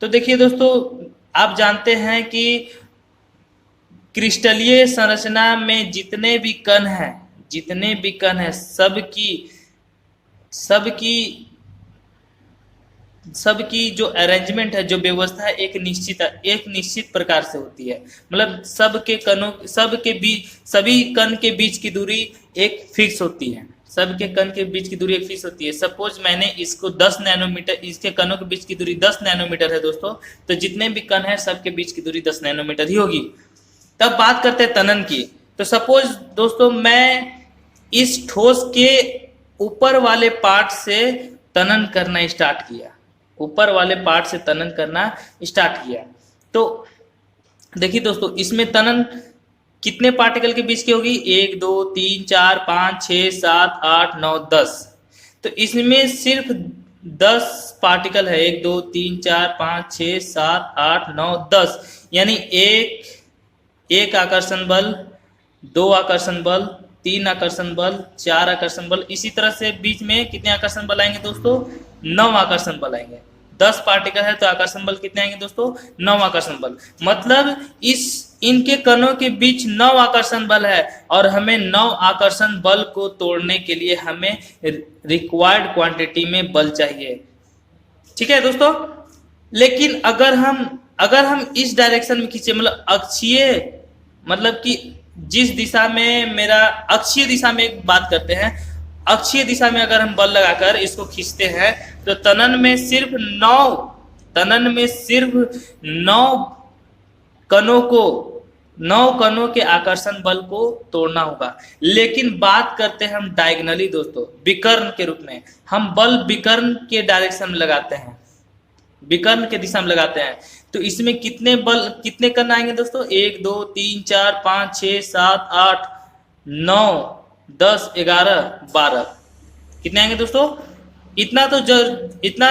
तो देखिए दोस्तों, आप जानते हैं कि क्रिस्टलीय संरचना में जितने भी कण हैं सबकी जो अरेंजमेंट है, जो व्यवस्था है, एक निश्चित प्रकार से होती है। मतलब सभी कण के बीच की दूरी एक फिक्स होती है। सबके कण के बीच की दूरी एक फिक्स होती है। सपोज मैंने इसको 10 नैनोमीटर, इसके कणों के बीच की दूरी 10 नैनोमीटर है दोस्तों, तो जितने भी कण हैं सबके बीच की दूरी 10 नैनोमीटर ही होगी। तब बात करते हैं तनन की। तो सपोज दोस्तों मैं इस ठोस के ऊपर वाले पार्ट से तनन करना स्टार्ट किया। तो देखिए दोस्तों, इसमें तनन कितने पार्टिकल के बीच की होगी? 1 2 3 4 5 6 7 8 9 10। तो इसमें सिर्फ 10 पार्टिकल है। 1 2 3 4 5 6 7 8 9 10, यानी एक आकर्षण बल, 2 आकर्षण बल, 3 आकर्षण बल, 4 आकर्षण बल। इसी तरह से बीच में कितने आकर्षण बल आएंगे दोस्तों? 9 आकर्षण बल आएंगे। 10 पार्टिकल है तो आकर्षण बल कितने आएंगे दोस्तों? 9 आकर्षण बल। मतलब इनके कणों के बीच 9 आकर्षण बल है, और हमें 9 आकर्षण बल को तोड़ने के लिए हमें रिक्वायर्ड क्वांटिटी में बल चाहिए। ठीक है दोस्तों। लेकिन अगर हम इस डायरेक्शन में खींचे, मतलब अक्षीय, मतलब कि जिस दिशा में मेरा अक्षीय दिशा में बात करते हैं, अक्षीय दिशा में अगर हम बल लगाकर इसको खींचते हैं तो तनन में सिर्फ 9 कणों के आकर्षण बल को तोड़ना होगा। लेकिन बात करते हैं हम डायगनली दोस्तों, विकर्ण के रूप में। हम बल विकर्ण के डायरेक्शन में लगाते हैं, विकर्ण के दिशा में लगाते हैं, तो इसमें कितने कण आएंगे दोस्तों? 1 2 3 4 5 6 7 8 9 10 11 12 कितने आएंगे दोस्तों? इतना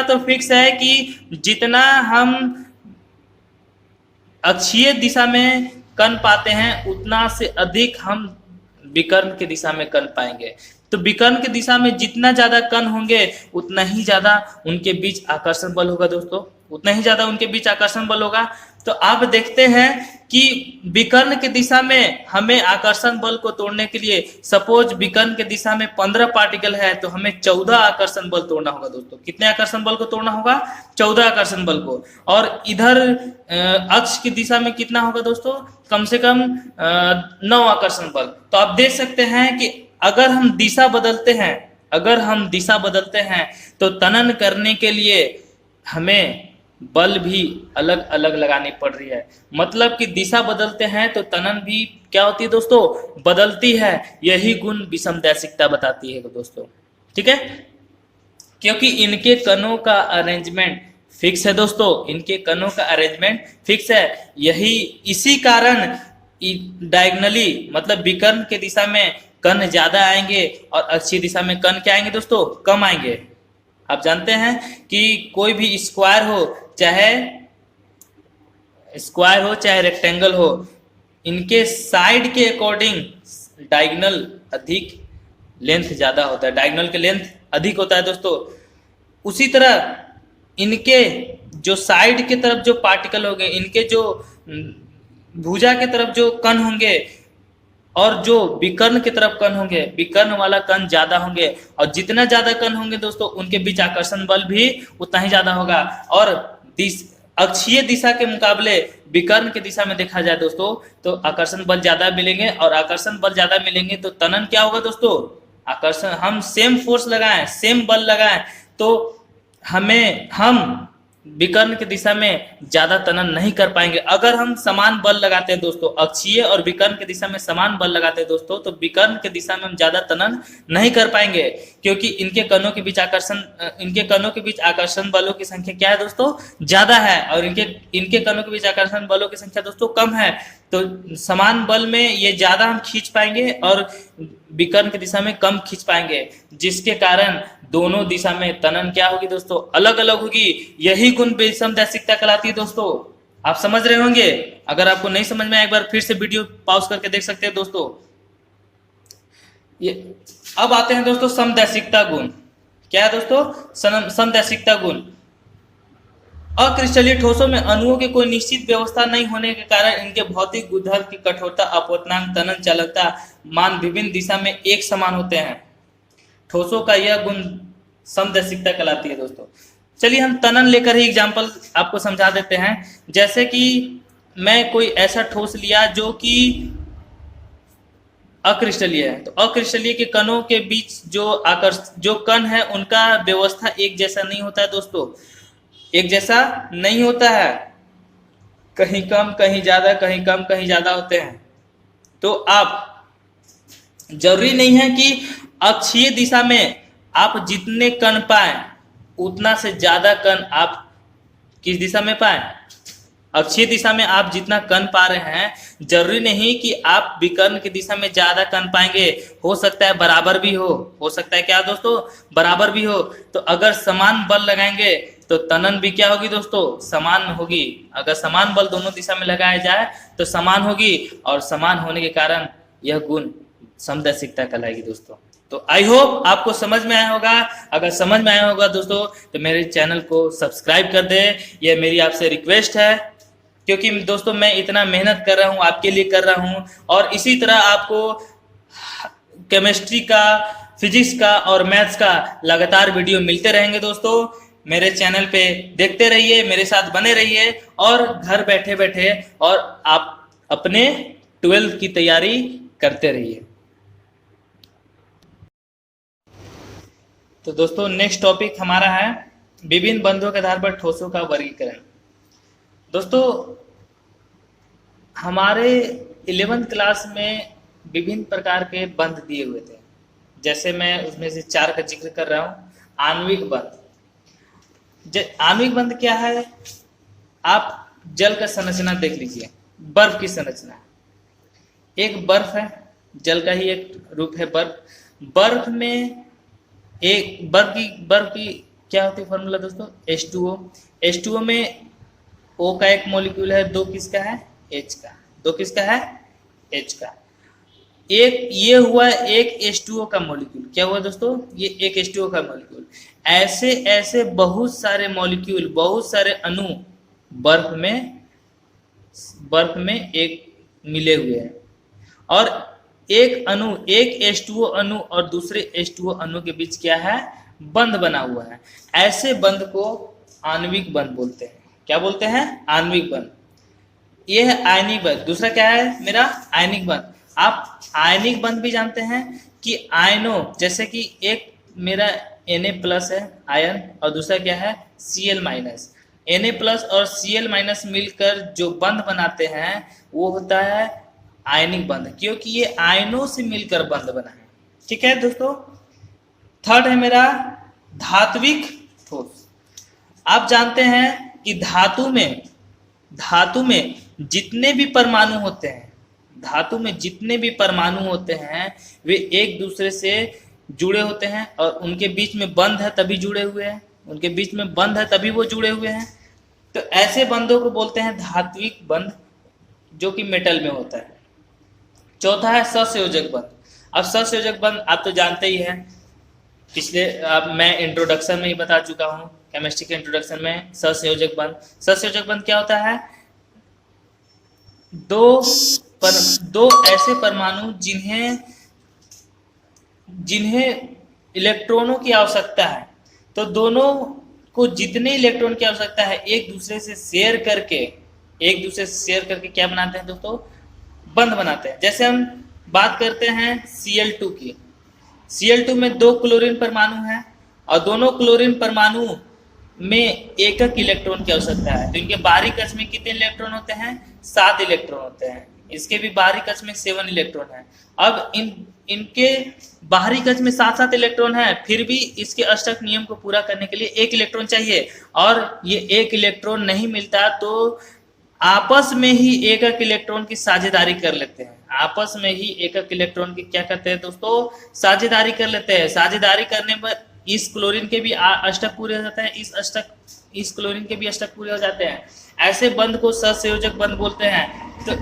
तो फिक्स है कि जितना हम अक्षीय दिशा में कण पाते हैं उतना से अधिक हम विकर्ण की दिशा में कण पाएंगे। तो विकर्ण की दिशा में जितना ज्यादा कण होंगे उतना ही ज्यादा उनके बीच आकर्षण बल होगा दोस्तों, उतना ही ज्यादा उनके बीच आकर्षण बल होगा। तो आप देखते हैं कि विकर्ण की दिशा में हमें आकर्षण बल को तोड़ने के लिए, सपोज विकर्ण की दिशा में 15 पार्टिकल है तो हमें 14 आकर्षण बल तोड़ना होगा दोस्तों। कितने आकर्षण बल को तोड़ना होगा? 14 आकर्षण बल को। और इधर अक्ष की दिशा में कितना होगा दोस्तों? कम से कम 9 आकर्षण बल। तो आप देख सकते हैं कि अगर हम दिशा बदलते हैं तो तनन करने के लिए हमें बल भी अलग अलग लगानी पड़ रही है। मतलब कि दिशा बदलते हैं तो तनन भी क्या होती है दोस्तों? बदलती है। यही गुण विषमदैशिकता बताती है दोस्तों, ठीक है? क्योंकि इनके कणों का अरेंजमेंट फिक्स है दोस्तों, इनके कणों का अरेंजमेंट फिक्स है। इसी कारण डायगनली मतलब विकर्ण के दिशा में कण ज्यादा आएंगे और अक्षीय दिशा में कण क्या आएंगे दोस्तों? कम आएंगे। आप जानते हैं कि कोई भी स्क्वायर हो चाहे रेक्टेंगल हो, इनके साइड के अकॉर्डिंग डायगोनल अधिक लेंथ ज्यादा होता है, डायगोनल के लेंथ अधिक होता है दोस्तों। उसी तरह इनके जो साइड के तरफ जो पार्टिकल होंगे, इनके जो भुजा के तरफ जो कण होंगे और जो विकर्ण की तरफ कण होंगे, विकर्ण वाला कण ज्यादा होंगे। और जितना ज्यादा कण होंगे दोस्तों उनके बीच आकर्षण बल भी उतना ही ज्यादा होगा। और अक्षीय दिशा के मुकाबले विकर्ण की दिशा में देखा जाए दोस्तों तो आकर्षण बल ज्यादा मिलेंगे। और आकर्षण बल ज्यादा मिलेंगे तो तनन क्या होगा दोस्तों? आकर्षण, हम सेम फोर्स लगाएं, सेम बल लगाएं तो हम विकर्ण की दिशा में ज्यादा तनन नहीं कर पाएंगे। अगर हम समान बल लगाते हैं दोस्तों, अक्षीय और विकर्ण की दिशा में समान बल लगाते हैं दोस्तों, तो विकर्ण की दिशा में हम ज्यादा तनन नहीं कर पाएंगे। क्योंकि इनके कणों के बीच आकर्षण बलों की संख्या क्या है दोस्तों? ज्यादा है। और इनके कणों के बीच आकर्षण बलों की संख्या दोस्तों कम है। तो समान बल में ये ज्यादा हम खींच पाएंगे और विकर्ण की दिशा में कम खींच पाएंगे, जिसके कारण दोनों दिशा में तनन क्या होगी दोस्तों? अलग अलग होगी। यही गुण विषमदैशिकता कहलाती है दोस्तों। आप समझ रहे होंगे। अगर आपको नहीं समझ में आए एक बार फिर से वीडियो पॉज करके देख सकते हैं दोस्तों। अब आते हैं दोस्तों समदैशिकता गुण। क्या है दोस्तों? समदैशिकता गुण। अक्रिस्टलीय ठोसों में अणुओं की कोई निश्चित व्यवस्था नहीं होने के कारण इनके भौतिक गुणधर्म की कठोरता, अपवर्तनांक, तनन चालकता मान विभिन्न दिशा में एक समान होते हैं। ठोसों का यह गुण समदैशिकता कहलाती है दोस्तों। चलिए हम तनन लेकर ही एग्जांपल आपको समझा देते हैं। जैसे कि मैं कोई ऐसा ठोस लिया जो कि अक्रिस्टलीय है, तो अक्रिस्टलीय के कणों के बीच जो कण है उनका व्यवस्था एक जैसा नहीं होता है दोस्तों, एक जैसा नहीं होता है। कहीं कम कहीं ज्यादा, कहीं कम कहीं ज्यादा होते हैं। तो आप जरूरी नहीं है कि अक्षीय दिशा में आप जितने कण पाए उतना से ज्यादा कण आप किस दिशा में पाए? अक्षीय दिशा में आप जितना कण पा रहे हैं, जरूरी नहीं कि आप विकर्ण की दिशा में ज्यादा कण पाएंगे। हो सकता है बराबर भी हो सकता है क्या दोस्तों? बराबर भी हो। तो अगर समान बल लगाएंगे तो तनन भी क्या होगी दोस्तों? समान होगी। अगर समान बल दोनों दिशा में लगाया जाए तो समान होगी, और समान होने के कारण यह गुण समदैशिकता कहलाएगी दोस्तों। तो आई होप आपको समझ में आया होगा। अगर समझ में आया होगा दोस्तों तो मेरे चैनल को सब्सक्राइब कर दे, यह मेरी आपसे रिक्वेस्ट है। क्योंकि दोस्तों मैं इतना मेहनत कर रहा हूँ, आपके लिए कर रहा हूँ, और इसी तरह आपको केमिस्ट्री का, फिजिक्स का और मैथ्स का लगातार वीडियो मिलते रहेंगे दोस्तों। मेरे चैनल पे देखते रहिए, मेरे साथ बने रहिए, और घर बैठे बैठे और आप अपने 12th की तैयारी करते रहिए। तो दोस्तों नेक्स्ट टॉपिक हमारा है विभिन्न बंधों के आधार पर ठोसों का वर्गीकरण। दोस्तों हमारे 11th क्लास में विभिन्न प्रकार के बंध दिए हुए थे, जैसे मैं उसमें से 4 का जिक्र कर रहा हूँ। आणविक बंध। आणविक बंध क्या है? आप जल का संरचना देख लीजिए, बर्फ की संरचना। एक बर्फ है, जल का ही एक रूप है बर्फ। बर्फ में एक बर्फ की क्या होती है फॉर्मूला दोस्तों? H2O। H2O में O का एक मॉलिक्यूल है, 2 किसका है? H का। 2 किसका है? H का। एक ये हुआ एक H2O का मॉलिक्यूल। क्या हुआ दोस्तों? ये एक H2O का मॉलिक्यूल। ऐसे ऐसे बहुत सारे मॉलिक्यूल, बहुत सारे अणु बर्फ में एक मिले हुए हैं, और एक अणु, एक H2O अणु और दूसरे H2O अणु के बीच क्या है? बंध बना हुआ है। ऐसे बंध को आणविक बंध बोलते हैं। क्या बोलते हैं? आणविक बंध। ये है आयनिक बंध। दूसरा क्या है मेरा? आयनिक बंध। आप आयनिक बंध भी जानते हैं कि आयनों, जैसे कि एक मेरा Na+ है आयन, और दूसरा क्या है? Cl-। Na+ और Cl- मिलकर जो बंध बनाते हैं वो होता है आयनिक बंध, क्योंकि ये आयनों से मिलकर बंध बना है। ठीक है दोस्तों। थर्ड है मेरा धात्विक ठोस। आप जानते हैं कि धातु में जितने भी परमाणु होते हैं, धातु में जितने भी परमाणु होते हैं वे एक दूसरे से जुड़े होते हैं, और उनके बीच में बंध है तभी जुड़े हुए हैं, उनके बीच में बंध है तभी वो जुड़े हुए हैं। तो ऐसे बंधों को बोलते हैं धात्विक बंध, जो कि मेटल में होता है। चौथा है सहसंयोजक बंध। अब सहसंयोजक बंध आप तो जानते ही हैं, अब मैं इंट्रोडक्शन में ही बता चुका हूं, केमिस्ट्री के इंट्रोडक्शन में। सहसंयोजक बंध क्या होता है? दो ऐसे परमाणु जिन्हें इलेक्ट्रॉनों की आवश्यकता है, तो दोनों को जितने इलेक्ट्रॉन की आवश्यकता है एक दूसरे से शेयर करके क्या बनाते हैं दोस्तों? बंध बनाते हैं। जैसे हम बात करते हैं Cl2 की। Cl2 में 2 क्लोरीन परमाणु हैं, और दोनों क्लोरीन परमाणु में एकक इलेक्ट्रॉन की आवश्यकता है। तो इनके बाहरी कक्ष में कितने इलेक्ट्रॉन होते हैं? 7 इलेक्ट्रॉन होते हैं। इसके भी बाहरी कक्ष में 7 इलेक्ट्रॉन है। अब इनके बाहरी कक्ष में 7 इलेक्ट्रॉन है, फिर भी इसके अष्टक नियम को पूरा करने के लिए 1 इलेक्ट्रॉन चाहिए, और ये 1 इलेक्ट्रॉन नहीं मिलता तो आपस में ही एकक इलेक्ट्रॉन की साझेदारी कर लेते हैं। आपस में ही एकक इलेक्ट्रॉन की क्या करते हैं दोस्तों? साझेदारी कर लेते हैं। साझेदारी करने पर इस क्लोरीन के भी अष्टक पूरे हो जाते हैं, इस क्लोरीन के भी अष्टक पूरे हो जाते हैं। ऐसे बंध को सहसंयोजक बंध बोलते हैं। तो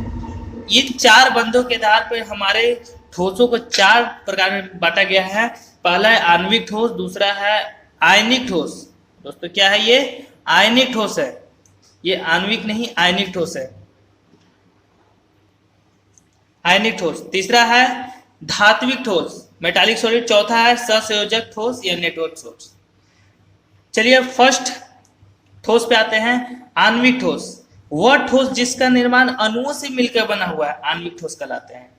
ये 4 बंधों के आधार पर हमारे ठोसों को 4 प्रकार में बांटा गया है। पहला है आणविक ठोस, दूसरा है आयनिक ठोस। दोस्तों क्या है ये? आयनिक ठोस है। ये आणविक नहीं, आयनिक ठोस है, आयनिक ठोस। तीसरा है धात्विक ठोस, मेटालिक सॉलिड। चौथा है सहसंयोजक ठोस या नेटवर्क ठोस। चलिए फर्स्ट ठोस पे आते हैं, आणविक ठोस। वह ठोस जिसका निर्माण अणुओं से मिलकर बना हुआ है आणविक ठोस कहलाते हैं।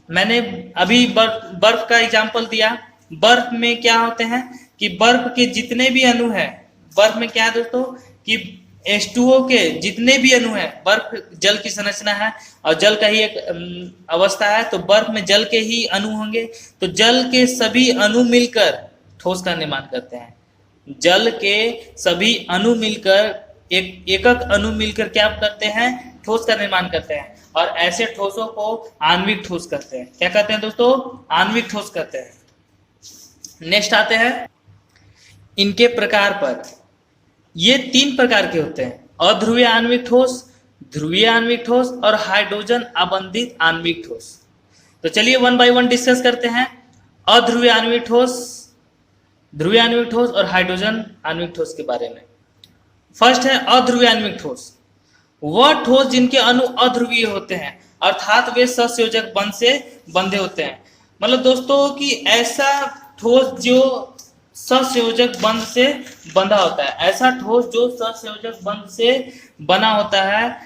मैंने अभी बर्फ का एग्जांपल दिया। बर्फ में क्या होते हैं कि बर्फ के जितने भी अणु हैं, बर्फ में क्या है दोस्तों कि H2O के जितने भी अणु हैं, बर्फ जल की संरचना है और जल का ही एक अवस्था है, तो बर्फ में जल के ही अणु होंगे। तो जल के सभी अणु मिलकर ठोस का निर्माण करते हैं। जल के सभी अणु मिलकर एकक अणु मिलकर क्या करते हैं? ठोस का निर्माण करते हैं, और ऐसे ठोसों को आणविक ठोस कहते हैं। क्या कहते हैं दोस्तों? आणविक ठोस कहते हैं। नेक्स्ट आते हैं इनके प्रकार पर। ये 3 प्रकार के होते हैं, अध्रुवीय आणविक ठोस, ध्रुवीय आणविक ठोस और हाइड्रोजन आबंधित आणविक ठोस। तो चलिए 1 बाय 1 डिस्कस करते हैं। अध्रुवीय आणविक ठोस, ध्रुवीय आणविक ठोस और हाइड्रोजन आणविक ठोस के बारे में। फर्स्ट है अध्रुवीय आणविक ठोस। वह ठोस जिनके अणु अध्रुवीय होते हैं, अर्थात वे सहसंयोजक बंध से बंधे होते हैं। मतलब दोस्तों कि ऐसा ठोस जो सहसंयोजक बंध से बंधा होता है, ऐसा ठोस जो सहसंयोजक बंध से बना होता है,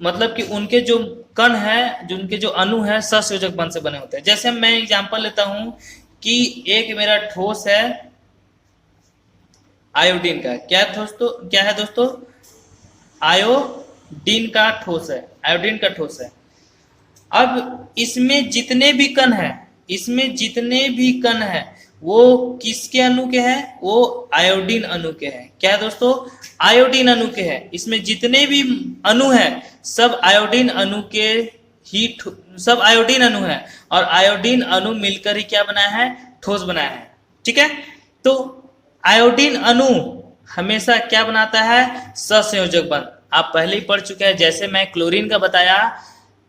मतलब कि उनके जो कण है, जो उनके जो अणु है सहसंयोजक बंध से बने होते हैं। जैसे मैं एग्जांपल लेता हूं कि एक मेरा ठोस है आयोडीन का, क्या है दोस्तों, आयोडीन का ठोस है, आयोडीन का ठोस है। अब इसमें जितने भी कण हैं वो किसके अणु के हैं, वो आयोडीन अणु के हैं। क्या है दोस्तों, आयोडीन अणु के हैं। इसमें जितने भी अणु हैं सब आयोडीन अणु के ही, सब आयोडीन अणु है, और आयोडीन अणु मिलकर ही क्या बनाया है, ठोस बनाया है। ठीक है, तो आयोडीन अणु हमेशा क्या बनाता है, सहसंयोजक बंध। आप पहले ही पढ़ चुके हैं, जैसे मैं क्लोरीन का बताया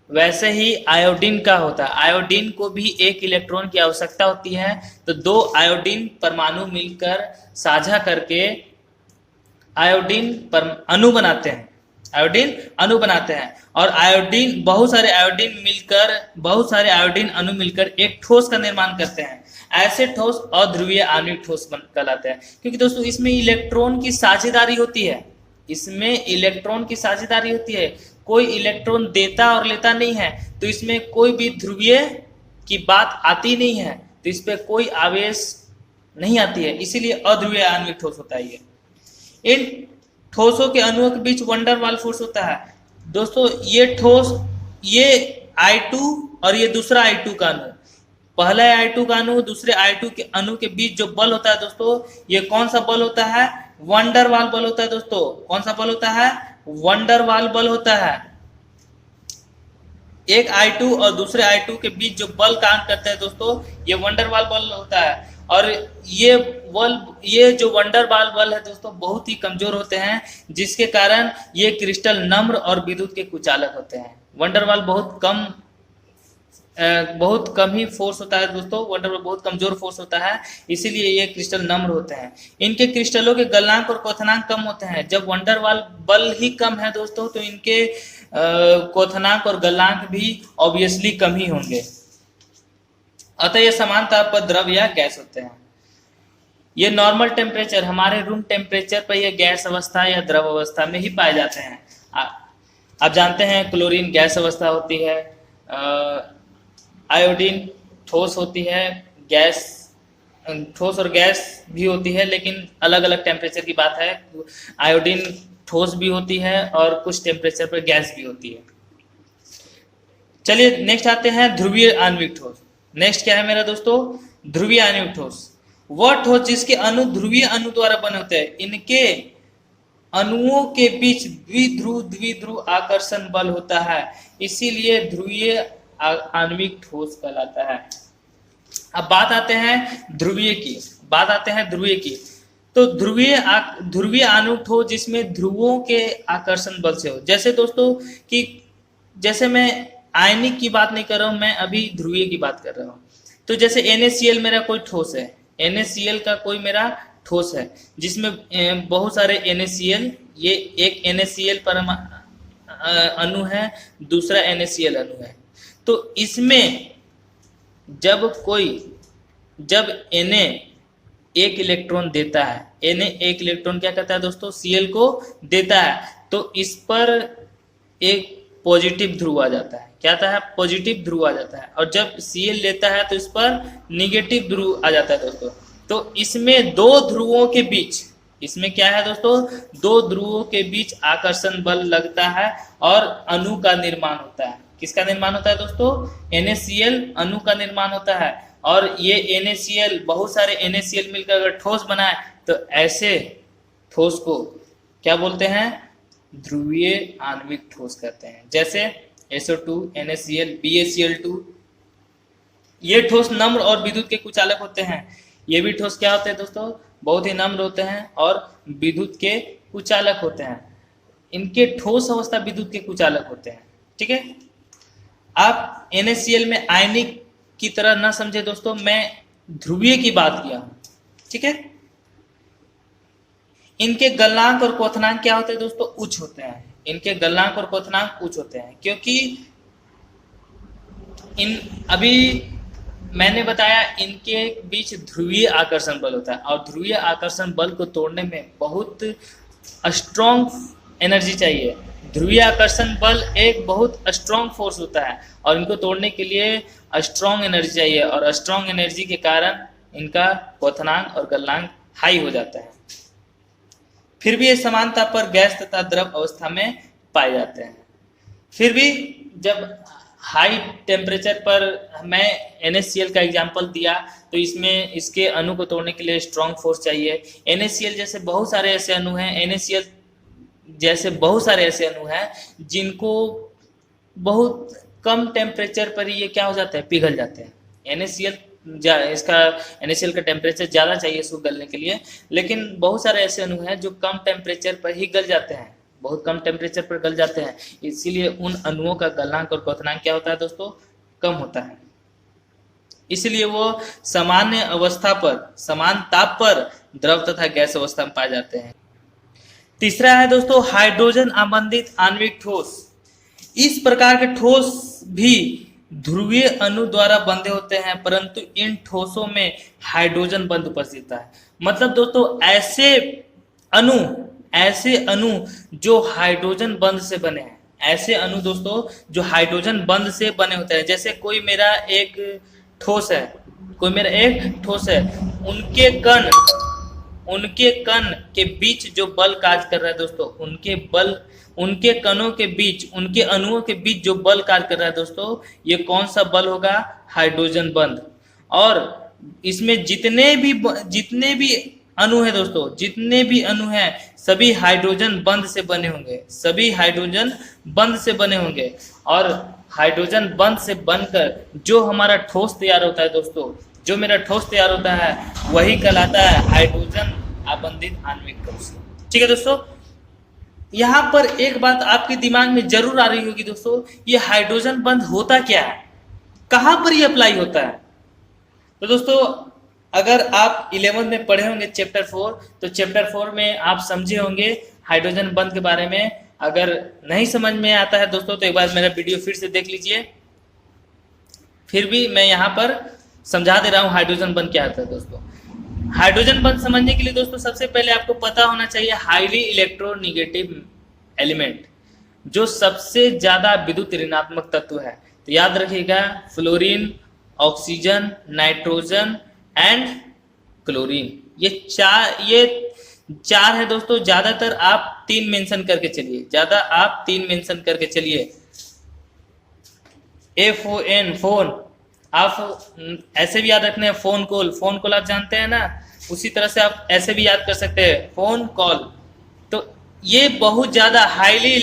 वैसे ही आयोडीन का होता है। आयोडीन को भी एक इलेक्ट्रॉन की आवश्यकता होती है, तो दो आयोडीन परमाणु मिलकर साझा करके आयोडीन अणु बनाते हैं, आयोडीन अणु बनाते हैं। और आयोडीन, बहुत सारे आयोडीन अणु मिलकर एक ठोस का निर्माण करते हैं। ऐसे ठोस अध्रुवीय आणविक ठोस कहलाते हैं, क्योंकि दोस्तों इसमें इलेक्ट्रॉन की साझेदारी होती है, इसमें इलेक्ट्रॉन की साझेदारी होती है। कोई इलेक्ट्रॉन देता और लेता नहीं है, तो इसमें कोई भी ध्रुवीय की बात आती नहीं है, तो इस पर कोई आवेश नहीं आती है, इसीलिए अध्रुवीय आणविक ठोस होता है ये। इन ठोसों के अणुओं के बीच वंडर वाल फोर्स होता है। दोस्तों ये ठोस, ये I2 और ये दूसरा I2 का अणु, पहला I2 का अणु दूसरे I2 के अणु के बीच जो बल होता है दोस्तों, ये कौन सा बल होता है, वंडर वाल बल होता है दोस्तों। कौन सा बल होता है, वंडर वाल बल होता है। एक I2 और दूसरे I2 के बीच जो बल काम करते हैं दोस्तों, ये वंडर वाल बल होता है। और ये जो वंडर वाल बल है दोस्तों बहुत ही कमजोर होते हैं, जिसके कारण ये क्रिस्टल नम्र और विद्युत के कुचालक होते हैं। वंडर वाल बहुत कम ही फोर्स होता है दोस्तों, वंडर वाल बहुत कमजोर फोर्स होता है, इसीलिए ये क्रिस्टल नम्र होते हैं। इनके क्रिस्टलों के गलनांक और क्वथनांक कम होते हैं। जब वंडर वाल बल ही कम है दोस्तों, तो इनके क्वथनांक और गलनांक भी ऑब्वियसली कम ही होंगे। अतः ये समान ताप पर द्रव या गैस होते हैं। ये नॉर्मल टेम्परेचर, हमारे रूम टेम्परेचर पर ये गैस अवस्था या द्रव अवस्था में ही पाए जाते हैं। आप जानते हैं क्लोरीन गैस अवस्था होती है, आयोडीन ठोस होती है, गैस, ठोस और गैस भी होती है, लेकिन अलग अलग टेम्परेचर की बात है। आयोडीन ठोस भी होती है और कुछ टेम्परेचर पर गैस भी होती है। चलिए नेक्स्ट आते हैं ध्रुवीय आणविक ठोस। नेक्स्ट क्या है मेरा दोस्तों, ध्रुवीय आणविक ठोस। वह ठोस जिसके अणु ध्रुवीय अणु द्वारा बने होते हैं। इनके अणुओं के बीच द्विध्रुव आकर्षण बल होता है, इसीलिए ध्रुवीय आणविक ठोस कहलाता है। अब बात आते हैं ध्रुवीय की। तो ध्रुवीय आणविक ठोस जिसमें ध्रुवों के आकर्षण बल से हो। जैसे दोस्तों कि जैसे मैं आयनिक की बात नहीं कर रहा हूं, मैं अभी ध्रुवीय की बात कर रहा हूं। तो जैसे NaCl मेरा कोई ठोस है, NaCl का कोई मेरा ठोस है जिसमें बहुत सारे NaCl, ये एक NaCl अणु है, दूसरा NaCl अणु है। तो इसमें जब Na एक इलेक्ट्रॉन देता है, Na एक इलेक्ट्रॉन क्या करता है दोस्तों, Cl को देता है, तो इस पर एक पॉजिटिव ध्रुव आ जाता है। क्या आता है, पॉजिटिव ध्रुव आ जाता है। और जब Cl लेता है तो इस पर निगेटिव ध्रुव आ जाता है दोस्तों। तो इसमें दो ध्रुवों के बीच, इसमें क्या है दोस्तों, दो ध्रुवों के बीच आकर्षण बल लगता है और अणु का निर्माण होता है। किसका निर्माण होता है दोस्तों, NaCl अणु का निर्माण होता है। और ये NaCl, बहुत सारे NaCl मिलकर अगर ठोस बनाए तो ऐसे ठोस को क्या बोलते हैं, ध्रुवीय आणविक ठोस कहते हैं। जैसे SO2, NaCl, BaCl2, ये ठोस नम्र और विद्युत के कुचालक होते हैं। ये भी ठोस क्या होते हैं दोस्तों, बहुत ही नम्र होते हैं और विद्युत के कुचालक होते हैं। इनके ठोस अवस्था विद्युत के कुचालक होते हैं। ठीक है, आप NaCl में आयनिक की तरह ना समझे दोस्तों, मैं ध्रुवीय की बात किया हूं। ठीक है, इनके गलनांक और क्वथनांक क्या होते हैं दोस्तों, उच्च होते हैं। इनके गलनांक और क्वथनांक उच्च होते हैं क्योंकि अभी मैंने बताया इनके बीच ध्रुवीय आकर्षण बल होता है, और ध्रुवीय आकर्षण बल को तोड़ने में बहुत स्ट्रॉन्ग एनर्जी चाहिए, ध्रुवीय आकर्षण बल एक बहुत स्ट्रॉन्ग फोर्स होता है और इनको तोड़ने के लिए स्ट्रॉन्ग एनर्जी चाहिए और स्ट्रॉन्ग एनर्जी के कारण इनका क्वथनांक और गलनांक हाई हो जाता है। फिर भी ये समानता पर गैस तथा द्रव अवस्था में पाए जाते हैं। फिर भी जब हाई टेम्परेचर पर मैं NaCl का एग्जांपल दिया तो इसमें इसके अणु को तोड़ने के लिए स्ट्रॉन्ग फोर्स चाहिए। NaCl जैसे बहुत सारे ऐसे अणु हैं, NaCl जैसे बहुत सारे ऐसे अणु हैं जिनको बहुत कम टेम्परेचर पर ही ये क्या हो जाता है, पिघल जाते हैं। NaCl का टेम्परेचर ज़्यादा चाहिए इसको गलने के लिए, लेकिन बहुत सारे ऐसे अणु हैं जो कम टेम्परेचर पर ही गल जाते हैं, बहुत कम टेम्परेचर पर गल जाते हैं। इसीलिए उन अणुओं का गलनांक और क्वथनांक क्या होता है दोस्तों, कम होता है। इसलिए वो सामान्य अवस्था पर, समान ताप पर द्रव तथा गैस अवस्था में पाए जाते हैं। तीसरा है दोस्तों हाइड्रोजन आबंधित आणविक ठोस। इस प्रकार के ठोस भी ध्रुवीय अणु द्वारा बंधे होते हैं, परंतु इन ठोसों में हाइड्रोजन बंध उपस्थित है। मतलब दोस्तों ऐसे अणु जो हाइड्रोजन बंध से बने हैं, ऐसे अणु दोस्तों जो हाइड्रोजन बंध से बने होते हैं। जैसे कोई मेरा एक ठोस है, उनके कण के बीच जो बल कार्य कर रहा है दोस्तों, उनके कणों के बीच, उनके अणुओं के बीच जो बल कार्य कर रहा है दोस्तों, ये कौन सा बल होगा, हाइड्रोजन बंध। और इसमें जितने भी अणु है दोस्तों, जितने भी अणु हैं सभी हाइड्रोजन बंध से बने होंगे, और हाइड्रोजन बंध से बनकर जो हमारा ठोस तैयार होता है दोस्तों, जो मेरा ठोस तैयार होता है वही कहलाता है हाइड्रोजन आबंधित आणविक ठोस। ठीक है दोस्तों, यहाँ पर एक बात आपके दिमाग में जरूर आ रही होगी दोस्तों, ये हाइड्रोजन बंध होता क्या है, कहाँ पर ये अप्लाई होता है। तो दोस्तों अगर आप 11th में पढ़े होंगे चैप्टर 4, तो चैप्टर 4 में आप समझे होंगे हाइड्रोजन बंध के बारे में। अगर नहीं समझ में आता है दोस्तों तो एक बार मेरा वीडियो फिर से देख लीजिए। फिर भी मैं यहाँ पर समझा दे रहा हूँ हाइड्रोजन बंध क्या होता है दोस्तों। हाइड्रोजन बंध समझने के लिए दोस्तों सबसे पहले आपको पता होना चाहिए हाईली इलेक्ट्रोनेगेटिव एलिमेंट, जो सबसे ज्यादा विद्युत ऋणात्मक तत्व है। तो याद रखिएगा, fluorine, oxygen, nitrogen and chlorine, ये चार है दोस्तों। ज्यादातर आप 3 मेंशन करके चलिए, FON फोन, आप ऐसे भी याद रखना है। फोन कॉल आप जानते हैं ना, उसी तरह से आप ऐसे भी याद कर सकते हैं, फोन कॉल। तो ये बहुत ज्यादा हाईली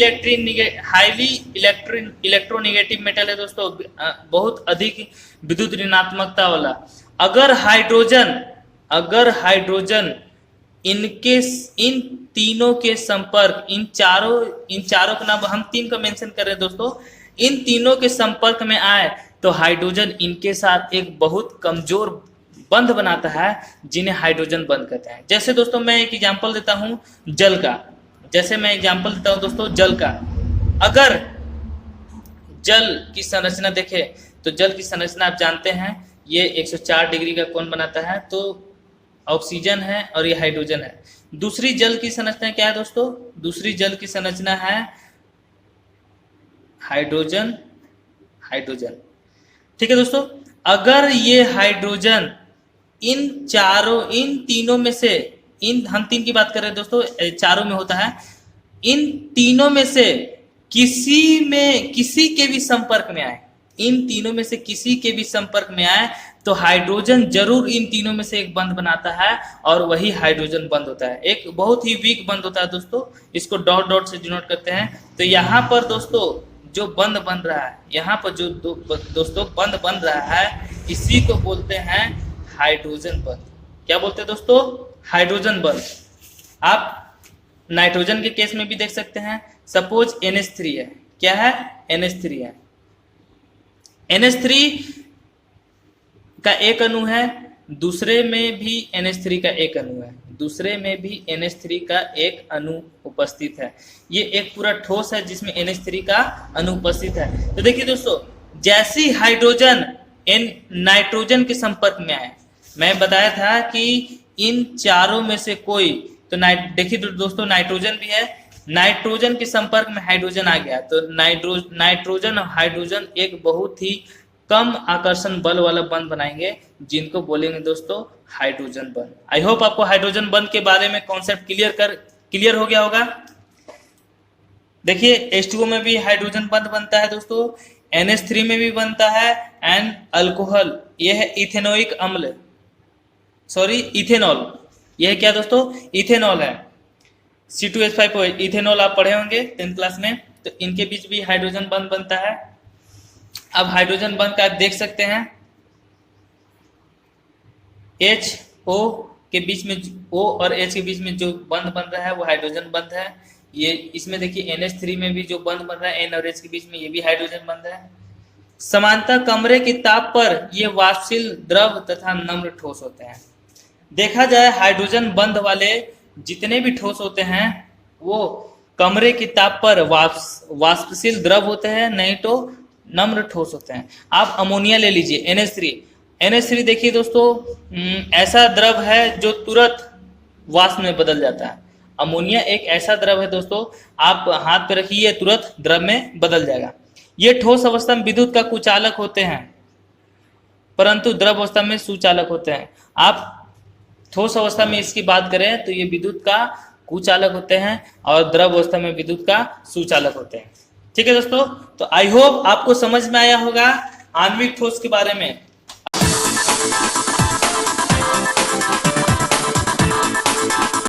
इलेक्ट्रोनेगेटिव मेटल है दोस्तों, बहुत अधिक विद्युत ऋणात्मकता वाला। अगर हाइड्रोजन इन तीनों के संपर्क, इन चारों का नाम हम 3 का मेंशन कर रहे हैं दोस्तों, इन तीनों के संपर्क में आए तो हाइड्रोजन इनके साथ एक बहुत कमजोर बंध बनाता है, जिन्हें हाइड्रोजन बंध कहते हैं। जैसे दोस्तों मैं एक एग्जांपल देता हूं जल का, जल का। अगर जल की संरचना देखें तो जल की संरचना आप जानते हैं, ये 104 डिग्री का कोण बनाता है। तो ऑक्सीजन है और ये हाइड्रोजन है। दूसरी जल की संरचना क्या है दोस्तों, दूसरी जल की संरचना है हाइड्रोजन। ठीक है दोस्तों, अगर ये हाइड्रोजन इन तीनों में से, हम 3 की बात कर रहे हैं दोस्तों, चारों में होता है, इन तीनों में से किसी के भी संपर्क में आए, इन तीनों में से किसी के भी संपर्क में आए तो हाइड्रोजन जरूर इन तीनों में से एक बंध बनाता है और वही हाइड्रोजन बंध होता है। एक बहुत ही वीक बंध होता है दोस्तों, इसको डॉट डॉट से डिनोट करते हैं। तो यहाँ पर दोस्तों जो बंध बन रहा है, यहाँ पर जो दोस्तों बंध बन रहा है, इसी को बोलते हैं हाइड्रोजन बंध। क्या बोलते हैं दोस्तों, हाइड्रोजन बंध। आप नाइट्रोजन के केस में भी देख सकते हैं। सपोज NH3 है, क्या है, NH3 है। NH3 का एक अणु है, दूसरे में भी NH3 का एक अणु है, दूसरे में भी NH3 का एक अणु उपस्थित है। ये एक पूरा ठोस है जिसमें NH3 का अणु उपस्थित है। तो देखिए दोस्तों, जैसी हाइड्रोजन नाइट्रोजन के संपर्क में आए, मैं बताया था कि इन चारों में से कोई, तो देखिए दोस्तों नाइट्रोजन भी है, नाइट्रोजन के संपर्क में हाइड्रोजन आ गया तो नाइट्रोजन और हाइड्रोजन एक बहुत ही कम आकर्षण बल वाला बंध बनाएंगे, जिनको बोलेंगे दोस्तों हाइड्रोजन बंध। आई होप आपको हाइड्रोजन बंध के बारे में कॉन्सेप्ट क्लियर हो गया होगा। देखिए H2O में भी हाइड्रोजन बंध बनता है दोस्तों, NH3 में भी बनता है, एंड अल्कोहल यह है इथेनोइक अम्ल, सॉरी इथेनॉल, यह क्या दोस्तों इथेनॉल है, C2H5OH इथेनॉल आप पढ़े होंगे 10th क्लास में, तो इनके बीच भी हाइड्रोजन बंध बनता है। अब हाइड्रोजन बंध का आप देख सकते हैं HO के बीच में, O और H के बीच में जो बंध बन रहा है वो हाइड्रोजन बंध है। ये इसमें देखिए NH3 में भी जो बंध बन रहा है N और H के बीच में, ये भी हाइड्रोजन बंध है। समानतः कमरे के ताप पर ये वाष्पशील द्रव तथा नम्र ठोस होते हैं। देखा जाए हाइड्रोजन बंध वाले जितने भी ठोस होते हैं वो कमरे के ताप पर वाष्पशील द्रव होते हैं, नहीं तो नम्र ठोस होते हैं। आप अमोनिया ले लीजिए NH3 देखिए दोस्तों, ऐसा द्रव है जो तुरंत वाष्प में बदल जाता है। अमोनिया एक ऐसा द्रव है दोस्तों, आप हाथ पे रखिए तुरंत द्रव में बदल जाएगा। ये ठोस अवस्था में विद्युत का कुचालक होते हैं, परंतु द्रव अवस्था में सुचालक होते हैं। आप ठोस अवस्था में इसकी बात करें तो ये विद्युत का कुचालक होते हैं और द्रव अवस्था में विद्युत का सुचालक होते हैं। ठीक है दोस्तों, तो आई होप आपको समझ में आया होगा आणविक ठोस के बारे में।